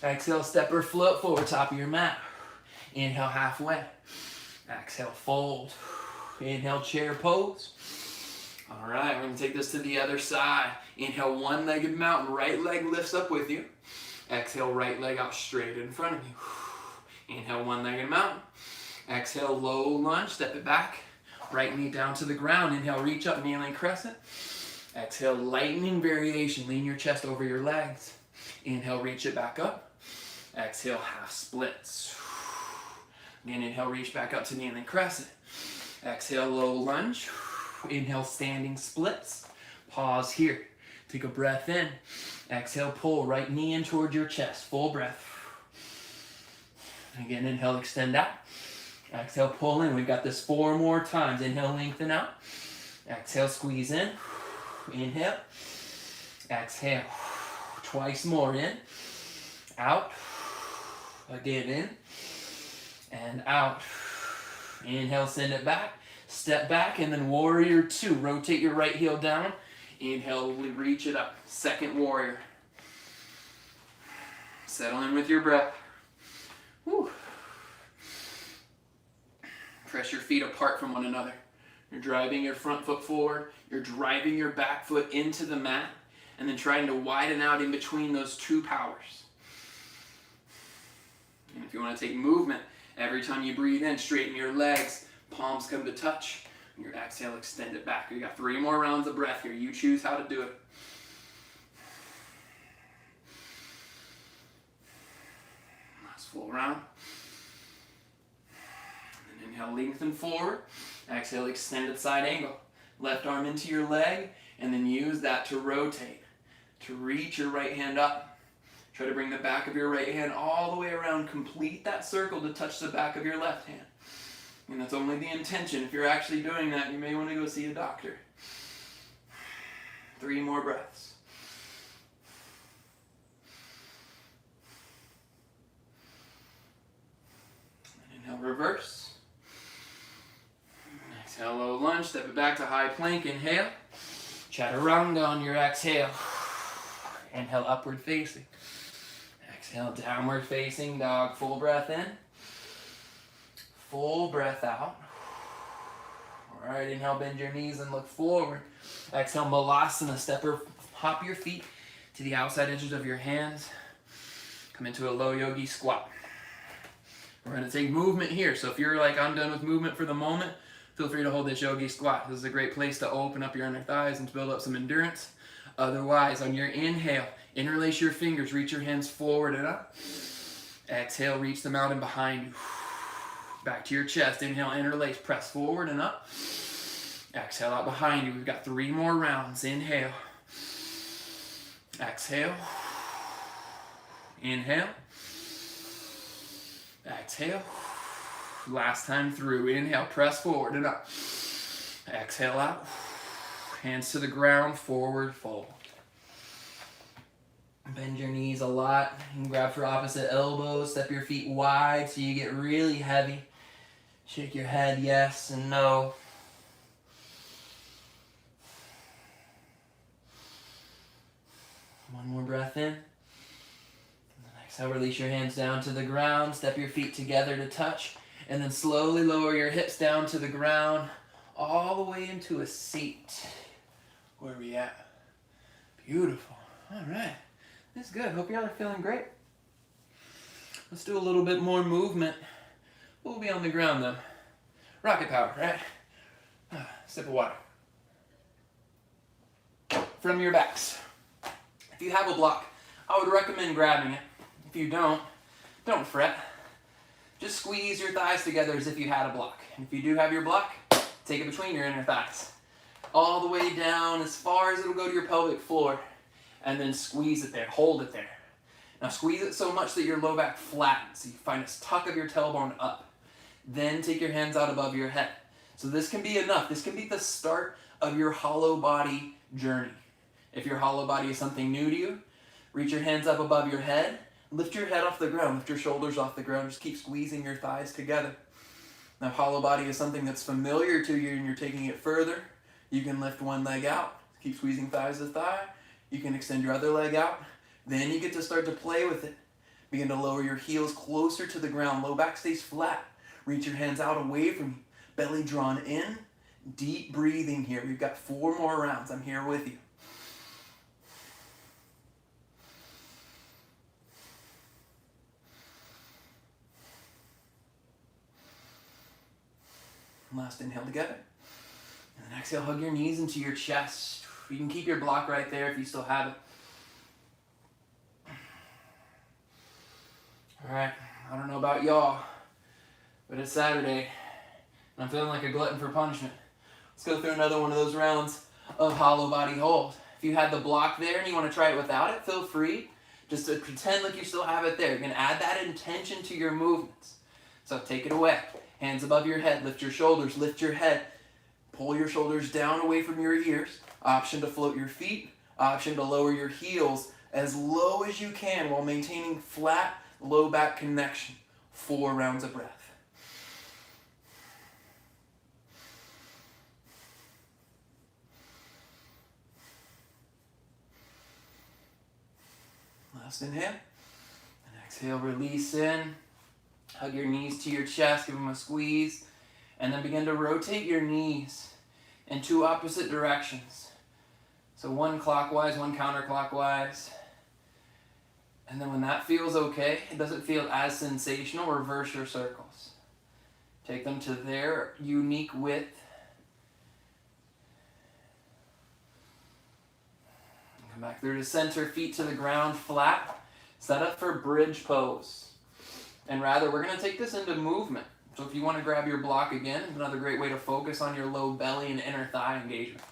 Exhale, step or float forward, top of your mat. Inhale, halfway. Exhale, fold. Inhale, chair pose. All right, we're going to take this to the other side. Inhale, one-legged mountain. Right leg lifts up with you. Exhale, right leg out straight in front of you. Inhale, one-legged mountain. Exhale, low lunge, step it back. Right knee down to the ground. Inhale, reach up, kneeling crescent. Exhale, lightning variation. Lean your chest over your legs. Inhale, reach it back up. Exhale, half splits. Again, inhale, reach back up to kneeling crescent. Exhale, low lunge. Inhale, standing splits. Pause here. Take a breath in. Exhale, pull right knee in toward your chest. Full breath. Again, inhale, extend out. Exhale, pull in. We've got this 4 more times. Inhale, lengthen out. Exhale, squeeze in. Inhale. Exhale. Twice more. In. Out. Again, in. And out. Inhale, send it back. Step back, and then warrior 2. Rotate your right heel down. Inhale, reach it up. Second warrior. Settle in with your breath. Whew. Press your feet apart from one another. You're driving your front foot forward. You're driving your back foot into the mat. And then trying to widen out in between those 2 powers. And if you want to take movement, every time you breathe in, straighten your legs. Palms come to touch. Your exhale, extend it back. You got 3 more rounds of breath here. You choose how to do it. Last full round. And then inhale, lengthen forward. Exhale, extended side angle. Left arm into your leg, and then use that to rotate. To reach your right hand up. Try to bring the back of your right hand all the way around. Complete that circle to touch the back of your left hand. And that's only the intention. If you're actually doing that, you may want to go see a doctor. 3 more breaths. And inhale, reverse. Exhale, low lunge. Step it back to high plank. Inhale. Chaturanga on your exhale. Inhale, upward facing. Exhale, downward facing dog. Full breath in. Full breath out. All right, inhale, bend your knees and look forward. Exhale, Malasana. Hop your feet to the outside edges of your hands. Come into a low yogi squat. We're going to take movement here. So if you're like, I'm done with movement for the moment, feel free to hold this yogi squat. This is a great place to open up your inner thighs and to build up some endurance. Otherwise, on your inhale, interlace your fingers, reach your hands forward and up. Exhale, reach them out and behind you. Back to your chest. Inhale, interlace, press forward and up. Exhale out behind you. We've got 3 more rounds. Inhale. Exhale. Inhale. Exhale. Last time through. Inhale, press forward and up. Exhale out. Hands to the ground, forward fold. Bend your knees a lot. You can grab for opposite elbows. Step your feet wide so you get really heavy. Shake your head yes and no. One more breath in. And then exhale, release your hands down to the ground. Step your feet together to touch. And then slowly lower your hips down to the ground. All the way into a seat. Where are we at? Beautiful. All right. That's good. Hope y'all are feeling great. Let's do a little bit more movement. We'll be on the ground though. Rocket power, right? Sip of water. From your backs. If you have a block, I would recommend grabbing it. If you don't fret. Just squeeze your thighs together as if you had a block. And if you do have your block, take it between your inner thighs. All the way down as far as it'll go to your pelvic floor. And then squeeze it there. Hold it there. Now squeeze it so much that your low back flattens. So you find a tuck of your tailbone up. Then take your hands out above your head. So this can be enough. This can be the start of your hollow body journey. If your hollow body is something new to you, reach your hands up above your head. Lift your head off the ground. Lift your shoulders off the ground. Just keep squeezing your thighs together. Now hollow body is something that's familiar to you and you're taking it further. You can lift one leg out. Keep squeezing thighs to thigh. You can extend your other leg out. Then you get to start to play with it. Begin to lower your heels closer to the ground. Low back stays flat. Reach your hands out away from you. Belly drawn in. Deep breathing here. We've got 4 more rounds. I'm here with you. Last inhale together. And then exhale, hug your knees into your chest. You can keep your block right there if you still have it. Alright, I don't know about y'all, but it's Saturday, and I'm feeling like a glutton for punishment. Let's go through another one of those rounds of hollow body hold. If you had the block there and you want to try it without it, feel free just to pretend like you still have it there. You're going to add that intention to your movements. So take it away. Hands above your head, lift your shoulders, lift your head. Pull your shoulders down away from your ears. Option to float your feet. Option to lower your heels as low as you can while maintaining flat low back connection. 4 rounds of breath. Last inhale. And exhale, release in. Hug your knees to your chest, give them a squeeze. And then begin to rotate your knees in 2 opposite directions. So 1 clockwise, 1 counterclockwise. And then when that feels okay, it doesn't feel as sensational, reverse your circles. Take them to their unique width. Come back through to center, feet to the ground, flat. Set up for bridge pose. And rather, we're going to take this into movement. So if you want to grab your block again, it's another great way to focus on your low belly and inner thigh engagement.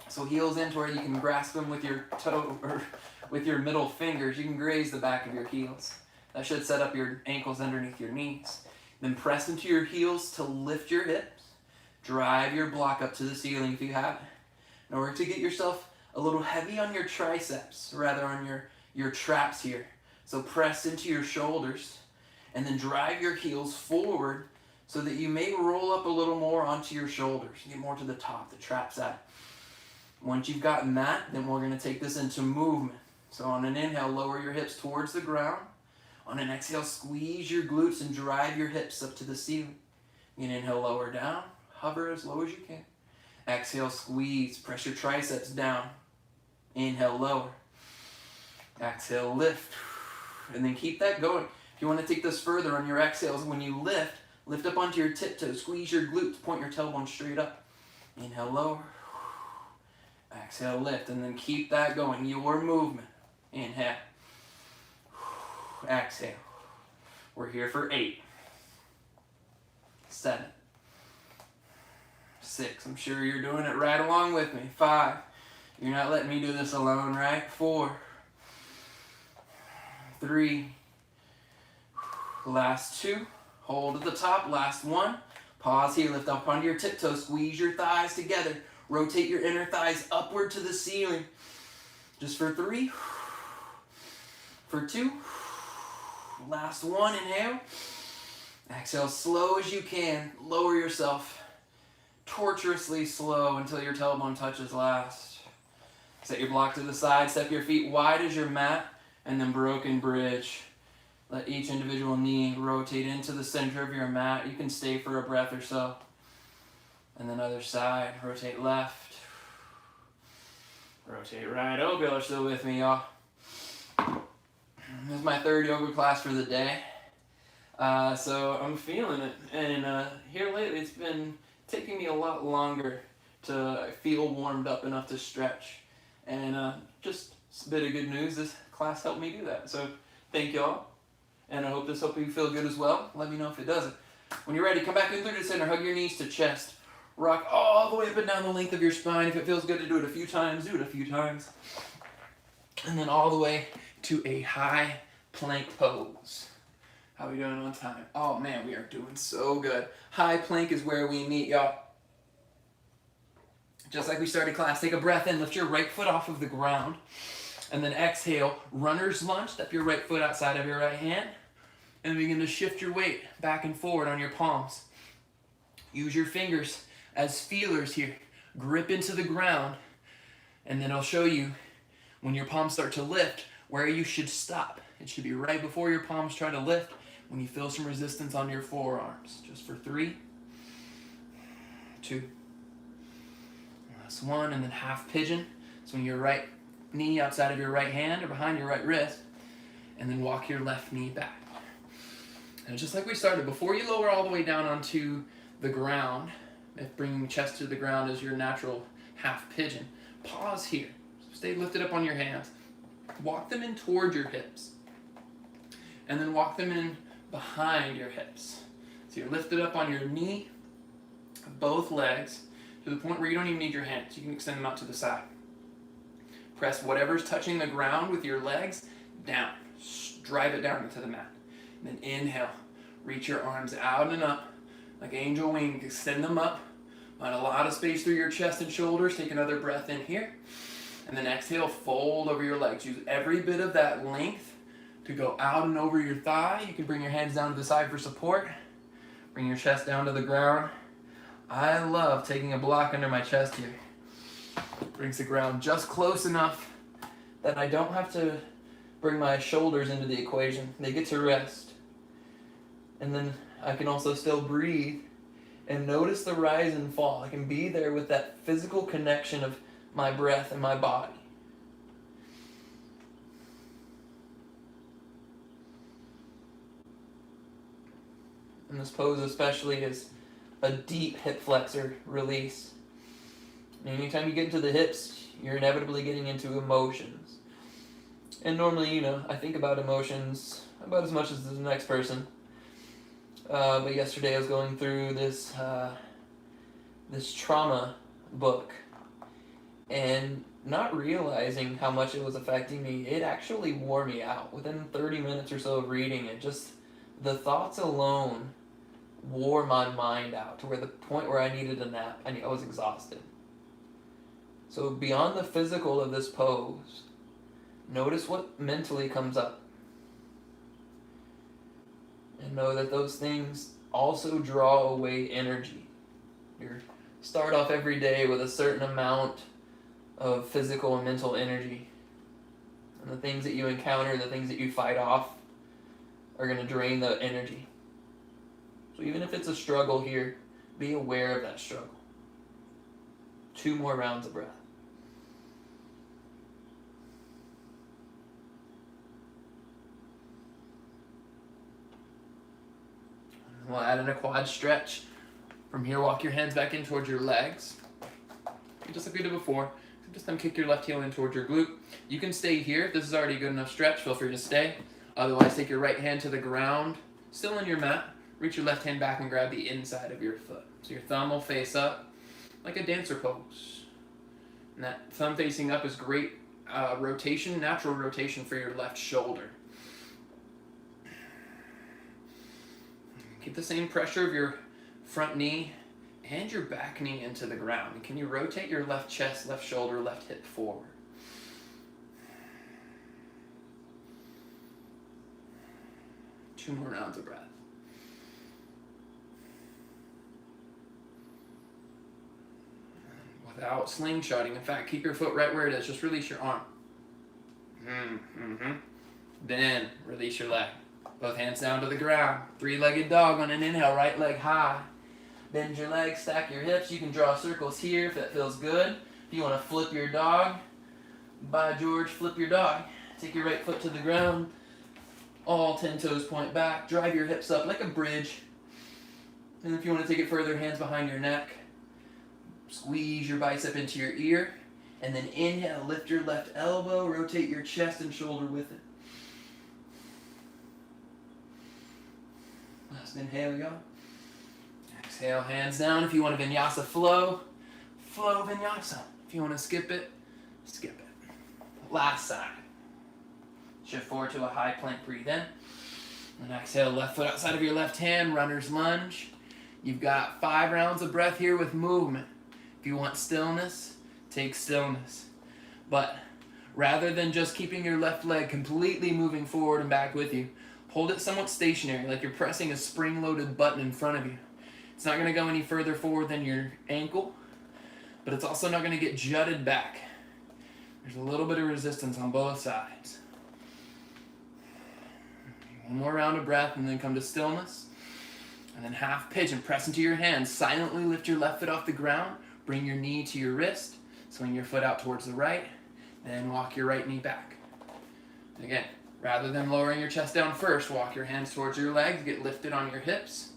So heels in to where you can grasp them with your toe or with your middle fingers. You can graze the back of your heels. That should set up your ankles underneath your knees. Then press into your heels to lift your hips. Drive your block up to the ceiling if you have it. In order to get yourself a little heavy on your triceps, rather on your traps here. So press into your shoulders and then drive your heels forward so that you may roll up a little more onto your shoulders. Get more to the top, the trap side. Once you've gotten that, then we're going to take this into movement. So on an inhale, lower your hips towards the ground. On an exhale, squeeze your glutes and drive your hips up to the ceiling. You can inhale, lower down, hover as low as you can. Exhale, squeeze, press your triceps down. Inhale, lower. Exhale, lift. And then keep that going. If you want to take this further on your exhales, when you lift up onto your tiptoes, squeeze your glutes, point your tailbone straight up. Inhale, lower. Exhale, lift, and then keep that going. Your movement. Inhale. Exhale. We're here for 8, 7, 6. I'm sure you're doing it right along with me. 5. You're not letting me do this alone, right? 4, 3. Last 2. Hold at the top. Last 1. Pause here. Lift up onto your tiptoes. Squeeze your thighs together. Rotate your inner thighs upward to the ceiling. Just for 3. For 2. Last 1. Inhale. Exhale slow as you can. Lower yourself. Torturously slow until your tailbone touches last. Set your block to the side. Step your feet wide as your mat. And then broken bridge. Let each individual knee rotate into the center of your mat. You can stay for a breath or so. And then other side. Rotate left. Rotate right. I hope y'all are still with me, y'all. This is my 3rd yoga class for the day. So I'm feeling it. And here lately it's been taking me a lot longer to feel warmed up enough to stretch. And just a bit of good news, this class helped me do that. So thank y'all. And I hope this helps you feel good as well. Let me know if it doesn't. When you're ready, come back in through the center. Hug your knees to chest. Rock all the way up and down the length of your spine. If it feels good to do it a few times, do it a few times. And then all the way to a high plank pose. How are we doing on time? Oh man, we are doing so good. High plank is where we meet, y'all. Just like we started class, take a breath in, lift your right foot off of the ground. And then exhale, runner's lunge, step your right foot outside of your right hand. And begin to shift your weight back and forward on your palms. Use your fingers as feelers here. Grip into the ground. And then I'll show you when your palms start to lift where you should stop. It should be right before your palms try to lift when you feel some resistance on your forearms. Just for 3, 2, last 1, and then half pigeon. So when your right knee outside of your right hand or behind your right wrist, and then walk your left knee back. And just like we started, before you lower all the way down onto the ground, if bringing chest to the ground is your natural half pigeon, pause here. Stay lifted up on your hands. Walk them in toward your hips. And then walk them in behind your hips. So you're lifted up on your knee, both legs, to the point where you don't even need your hands. You can extend them out to the side. Press whatever's touching the ground with your legs down. Drive it down into the mat. And then inhale. Reach your arms out and up like angel wings. Extend them up. Find a lot of space through your chest and shoulders. Take another breath in here. And then exhale, fold over your legs. Use every bit of that length to go out and over your thigh. You can bring your hands down to the side for support. Bring your chest down to the ground. I love taking a block under my chest here. Brings the ground just close enough that I don't have to bring my shoulders into the equation. They get to rest. And then I can also still breathe and notice the rise and fall. I can be there with that physical connection of my breath and my body. And this pose especially is a deep hip flexor release. And anytime you get into the hips, you're inevitably getting into emotions. And normally, I think about emotions about as much as the next person. But yesterday I was going through this trauma book and not realizing how much it was affecting me, it actually wore me out. Within 30 minutes or so of reading it, just the thoughts alone wore my mind out to where the point where I needed a nap. I was exhausted. So beyond the physical of this pose, notice what mentally comes up. And know that those things also draw away energy. You start off every day with a certain amount of physical and mental energy. And the things that you encounter, the things that you fight off, are going to drain the energy. So even if it's a struggle here, be aware of that struggle. 2 more rounds of breath. We'll add in a quad stretch. From here, walk your hands back in towards your legs. Just like we did before. Just then kick your left heel in towards your glute. You can stay here. If this is already a good enough stretch, feel free to stay. Otherwise, take your right hand to the ground, still in your mat. Reach your left hand back and grab the inside of your foot. So your thumb will face up like a dancer pose. And that thumb facing up is great rotation, natural rotation for your left shoulder. Keep the same pressure of your front knee and your back knee into the ground. And can you rotate your left chest, left shoulder, left hip forward? Two more rounds of breath. Without slingshotting. In fact, keep your foot right where it is. Just release your arm. Then release your leg. Both hands down to the ground. 3-legged dog on an inhale, right leg high. Bend your legs, stack your hips. You can draw circles here if that feels good. If you want to flip your dog, by George, flip your dog. Take your right foot to the ground. All 10 toes point back. Drive your hips up like a bridge. And if you want to take it further, hands behind your neck. Squeeze your bicep into your ear. And then inhale, lift your left elbow. Rotate your chest and shoulder with it. Last inhale, we go. Exhale, hands down. If you want a vinyasa flow vinyasa. If you want to skip it, skip it. Last side. Shift forward to a high plank, breathe in. And exhale, left foot outside of your left hand, runner's lunge. You've got 5 rounds of breath here with movement. If you want stillness, take stillness. But rather than just keeping your left leg completely moving forward and back with you, hold it somewhat stationary, like you're pressing a spring-loaded button in front of you. It's not going to go any further forward than your ankle, but it's also not going to get jutted back. There's a little bit of resistance on both sides. One more round of breath and then come to stillness. And then half pitch and press into your hands. Silently lift your left foot off the ground. Bring your knee to your wrist. Swing your foot out towards the right. Then walk your right knee back. Again, rather than lowering your chest down first, walk your hands towards your legs. Get lifted on your hips.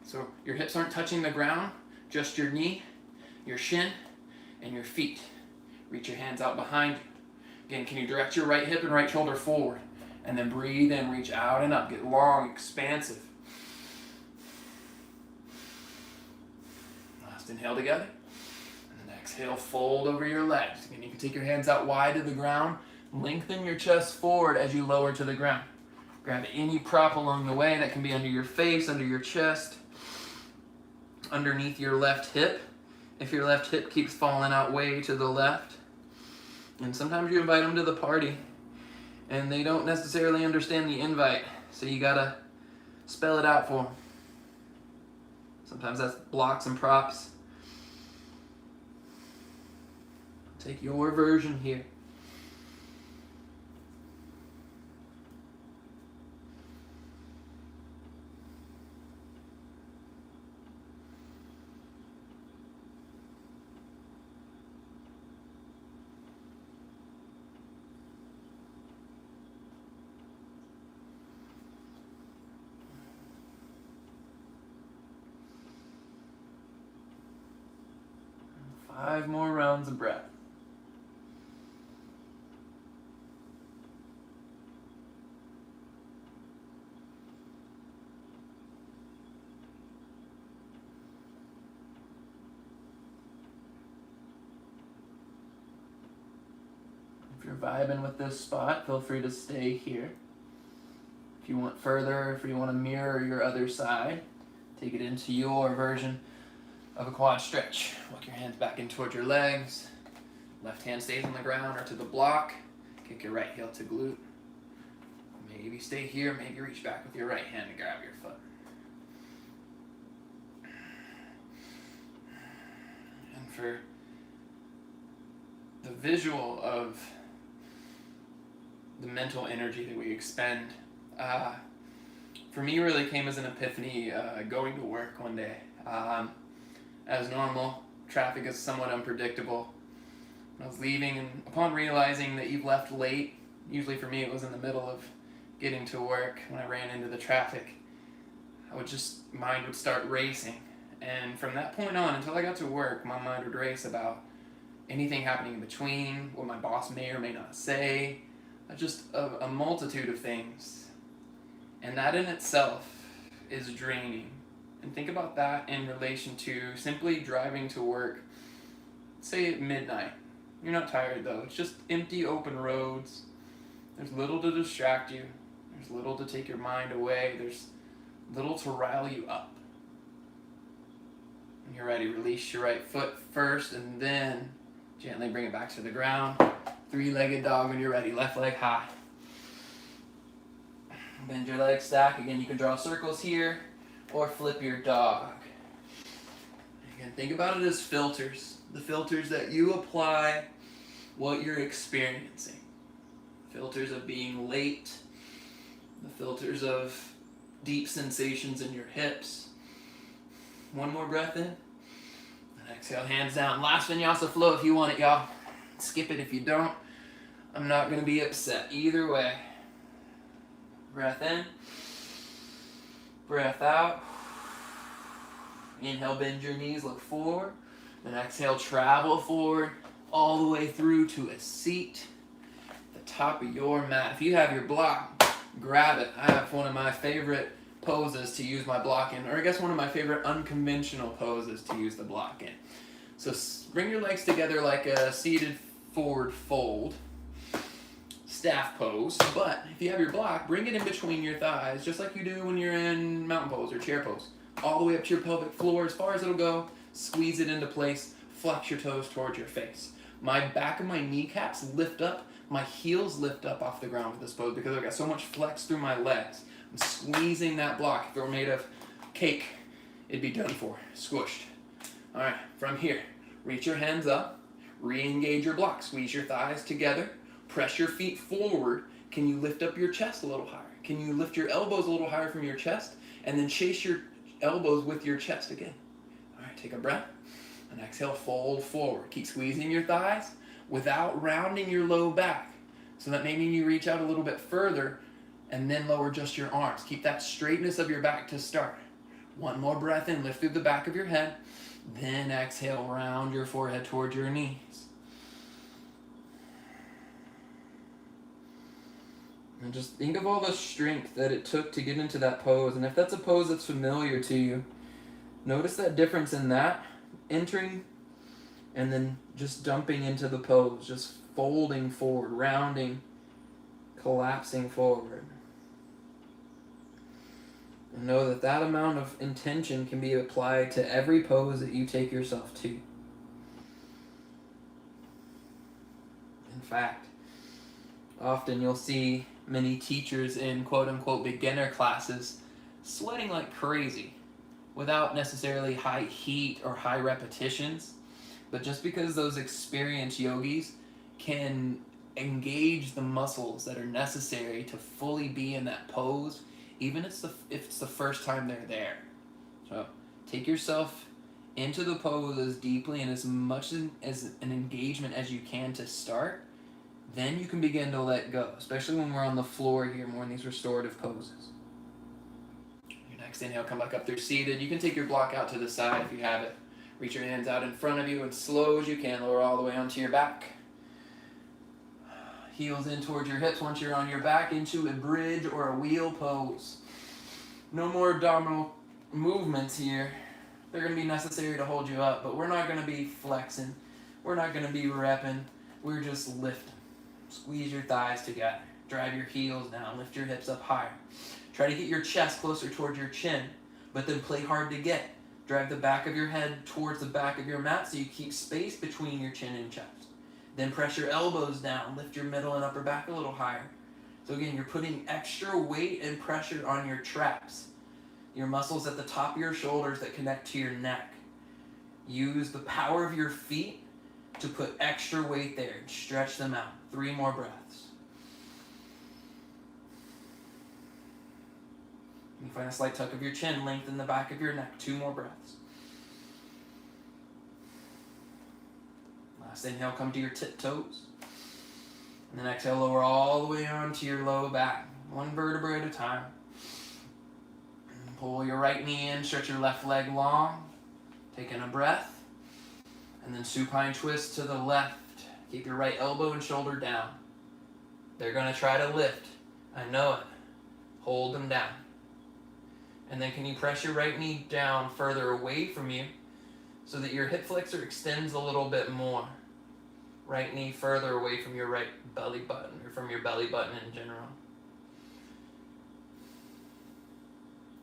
So your hips aren't touching the ground. Just your knee, your shin, and your feet. Reach your hands out behind you. Again, can you direct your right hip and right shoulder forward? And then breathe in, reach out and up. Get long, expansive. Last inhale together. And then exhale, fold over your legs. Again, you can take your hands out wide to the ground. Lengthen your chest forward as you lower to the ground. Grab any prop along the way. That can be under your face, under your chest, underneath your left hip. If your left hip keeps falling out way to the left. And sometimes you invite them to the party and they don't necessarily understand the invite, so you gotta spell it out for them. Sometimes that's blocks and props. Take your version here. Five more rounds of breath. If you're vibing with this spot, feel free to stay here. If you want further, if you want to mirror your other side, Take it into your version of a quad stretch. Walk your hands back in towards your legs. Left hand stays on the ground or to the block. Kick your right heel to glute. Maybe stay here, maybe reach back with your right hand and grab your foot. And for the visual of the mental energy that we expend, for me really came as an epiphany going to work one day. As normal, traffic is somewhat unpredictable. I was leaving, and upon realizing that you've left late, usually for me it was in the middle of getting to work when I ran into the traffic, mind would start racing. And from that point on, until I got to work, my mind would race about anything happening in between, what my boss may or may not say, just a multitude of things. And that in itself is draining. And think about that in relation to simply driving to work, say at midnight. You're not tired though, it's just empty open roads. There's little to distract you. There's little to take your mind away. There's little to rile you up. When you're ready, release your right foot first and then gently bring it back to the ground. Three-legged dog when you're ready. Left leg high. Bend your leg, stack. Again, you can draw circles here or flip your dog. Again, think about it as filters. The filters that you apply what you're experiencing. Filters of being late. The filters of deep sensations in your hips. One more breath in. And exhale, hands down. Last vinyasa flow if you want it, y'all. Skip it if you don't. I'm not going to be upset either way. Breath in. Breath out. Inhale, bend your knees, look forward. Then exhale, travel forward all the way through to a seat at the top of your mat. If you have your block, grab it. I have one of my favorite poses to use my block in, or I guess one of my favorite unconventional poses to use the block in. So bring your legs together like a seated forward fold, staff pose, but if you have your block, bring it in between your thighs, just like you do when you're in mountain pose or chair pose, all the way up to your pelvic floor, as far as it'll go. Squeeze it into place, flex your toes towards your face. My back of my kneecaps lift up, my heels lift up off the ground for this pose because I've got so much flex through my legs. I'm squeezing that block. If it were made of cake, it'd be done for, squished. All right, from here, reach your hands up, re-engage your block, squeeze your thighs together, press your feet forward. Can you lift up your chest a little higher? Can you lift your elbows a little higher from your chest? And then chase your elbows with your chest again. All right, take a breath and exhale, fold forward. Keep squeezing your thighs without rounding your low back. So that may mean you reach out a little bit further and then lower just your arms. Keep that straightness of your back to start. One more breath in, lift through the back of your head. Then exhale, round your forehead towards your knees. And just think of all the strength that it took to get into that pose. And if that's a pose that's familiar to you, notice that difference in that, entering and then just dumping into the pose, just folding forward, rounding, collapsing forward. And know that that amount of intention can be applied to every pose that you take yourself to. In fact, often you'll see many teachers in quote-unquote beginner classes sweating like crazy without necessarily high heat or high repetitions, but just because those experienced yogis can engage the muscles that are necessary to fully be in that pose, even if it's the first time they're there. So take yourself into the pose as deeply and as much as an engagement as you can to start. Then you can begin to let go, especially when we're on the floor here, more in these restorative poses. Your next inhale, come back up through seated. You can take your block out to the side if you have it. Reach your hands out in front of you and slow as you can, lower all the way onto your back. Heels in towards your hips once you're on your back into a bridge or a wheel pose. No more abdominal movements here. They're going to be necessary to hold you up, but we're not going to be flexing. We're not going to be repping. We're just lifting. Squeeze your thighs together. Drive your heels down. Lift your hips up higher. Try to get your chest closer towards your chin. but then play hard to get. Drive the back of your head towards the back of your mat so you keep space between your chin and chest. Then press your elbows down, lift your middle and upper back a little higher. So again, you're putting extra weight and pressure on your traps, your muscles at the top of your shoulders that connect to your neck. Use the power of your feet to put extra weight there and stretch them out. 3 more breaths. You find a slight tuck of your chin, lengthen the back of your neck. 2 more breaths. Last inhale, come to your tiptoes. And then exhale, lower all the way onto your low back. 1 vertebra at a time. And pull your right knee in, stretch your left leg long. Taking a breath. And then supine twist to the left. Keep your right elbow and shoulder down. They're going to try to lift. I know it. Hold them down. And then can you press your right knee down further away from you so that your hip flexor extends a little bit more. Right knee further away from your right belly button, or from your belly button in general.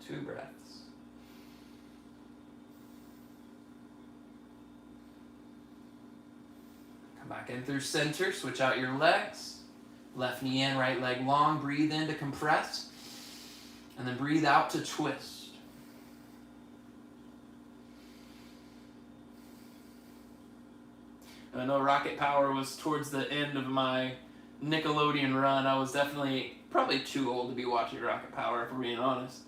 2 breaths. Come back in through center, switch out your legs. Left knee in, right leg long. Breathe in to compress. And then breathe out to twist. I know Rocket Power was towards the end of my Nickelodeon run. I was definitely probably too old to be watching Rocket Power, if we're being honest.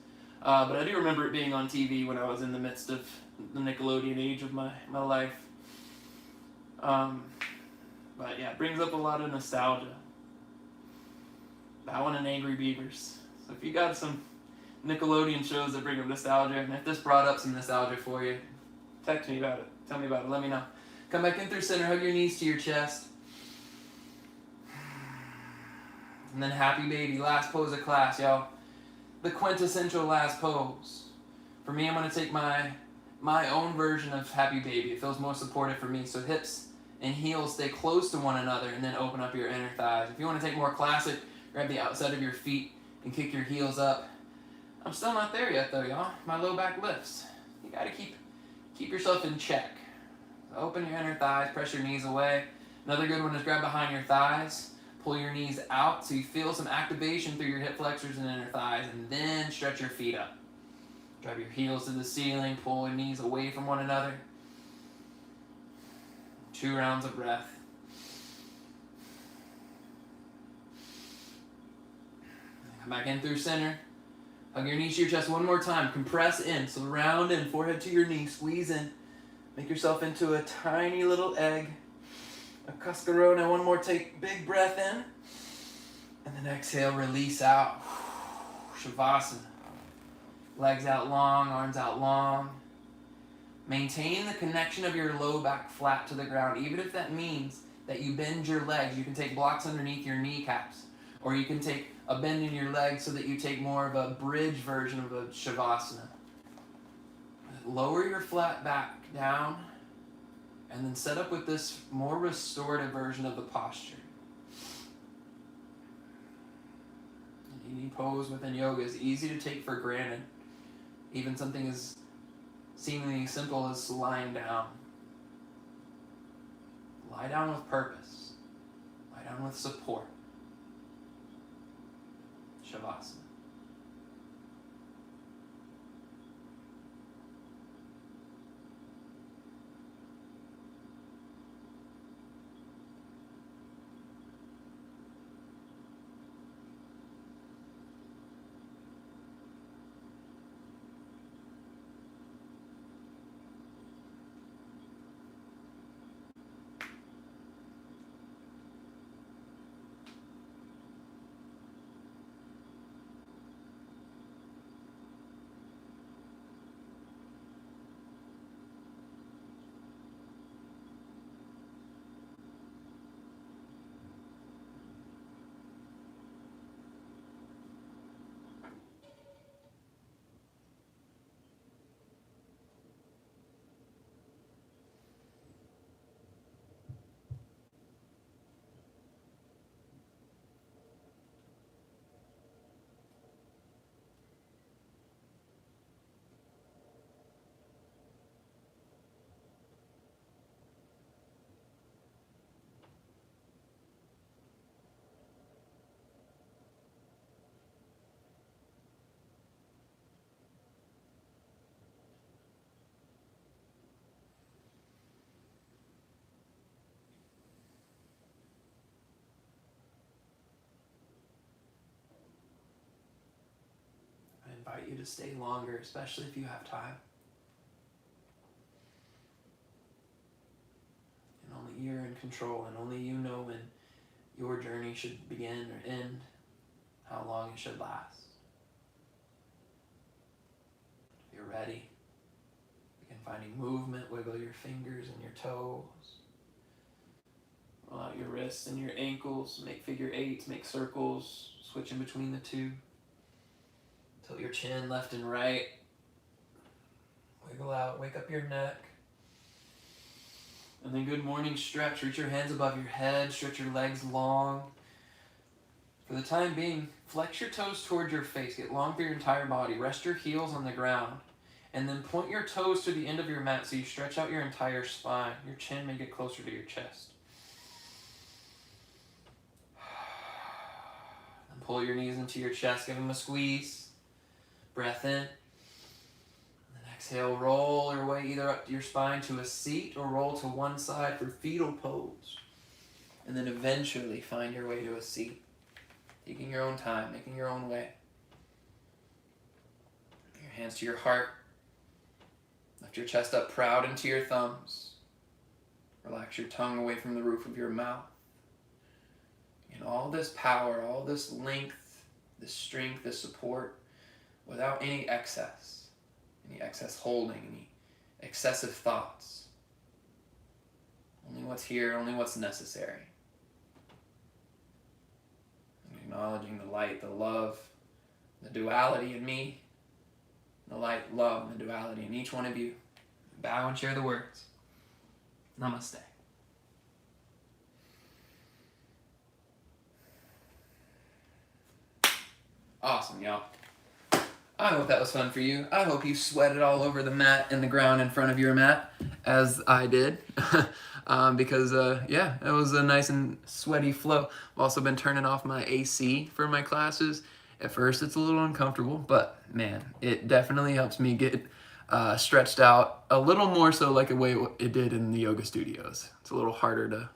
But I do remember it being on TV when I was in the midst of the Nickelodeon age of my life. But yeah, it brings up a lot of nostalgia. That one and Angry Beavers. So if you got some Nickelodeon shows that bring up nostalgia, and if this brought up some nostalgia for you, text me about it. Tell me about it. Let me know. Come back in through center. Hug your knees to your chest. And then happy baby. Last pose of class, y'all. The quintessential last pose. For me, I'm going to take my own version of happy baby. It feels most supportive for me. So hips and heels stay close to one another, and then open up your inner thighs. If you want to take more classic, grab the outside of your feet and kick your heels up. I'm still not there yet though, y'all. My low back lifts. You got to keep yourself in check. So open your inner thighs, press your knees away. Another good one is grab behind your thighs, pull your knees out so you feel some activation through your hip flexors and inner thighs, and then stretch your feet up. Drive your heels to the ceiling, pull your knees away from one another. 2 rounds of breath. Come back in through center. Hug your knees to your chest 1 more time. Compress in. So round in, forehead to your knee. Squeeze in. Make yourself into a tiny little egg. A Cascarona. 1 more. Take big breath in. And then exhale, release out. Shavasana. Legs out long, arms out long. Maintain the connection of your low back flat to the ground, even if that means that you bend your legs. You can take blocks underneath your kneecaps, or you can take a bend in your legs so that you take more of a bridge version of a Shavasana. Lower your flat back down, and then set up with this more restorative version of the posture. Any pose within yoga is easy to take for granted. Even something as seemingly simple as lying down. Lie down with purpose. Lie down with support. Shavasana. invite you to stay longer, especially if you have time. And only you're in control, and only you know when your journey should begin or end, how long it should last. If you're ready, begin finding movement, wiggle your fingers and your toes. Roll out your wrists and your ankles, make figure eights, make circles, switch in between the two. Tilt your chin left and right. Wiggle out, wake up your neck. And then good morning stretch. Reach your hands above your head, stretch your legs long. For the time being, flex your toes towards your face. Get long through your entire body. Rest your heels on the ground. And then point your toes to the end of your mat so you stretch out your entire spine. Your chin may get closer to your chest. And pull your knees into your chest. Give them a squeeze. Breath in. Exhale, roll your way either up your spine to a seat or roll to one side for fetal pose. And then eventually find your way to a seat. Taking your own time, making your own way. Your hands to your heart. Lift your chest up proud into your thumbs. Relax your tongue away from the roof of your mouth. And all this power, all this length, this strength, this support, without any excess. Any excess holding, any excessive thoughts. Only what's here, only what's necessary. And acknowledging the light, the love, the duality in me, the light, love, and the duality in each one of you. Bow and share the words. Namaste. Awesome, y'all. I hope that was fun for you. I hope you sweated all over the mat and the ground in front of your mat, as I did. Because, yeah, it was a nice and sweaty flow. I've also been turning off my AC for my classes. At first, it's a little uncomfortable, but, man, it definitely helps me get stretched out a little more so like the way it did in the yoga studios. It's a little harder to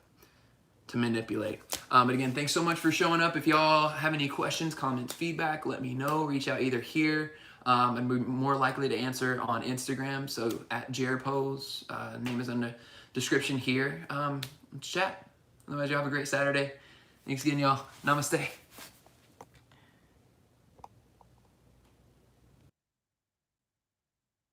manipulate. But again, thanks so much for showing up. If y'all have any questions, comments, feedback, let me know. Reach out either here, and we're more likely to answer on Instagram. So at JaredPose, name is in the description here. Let's chat. Otherwise, y'all have a great Saturday. Thanks again, y'all. Namaste.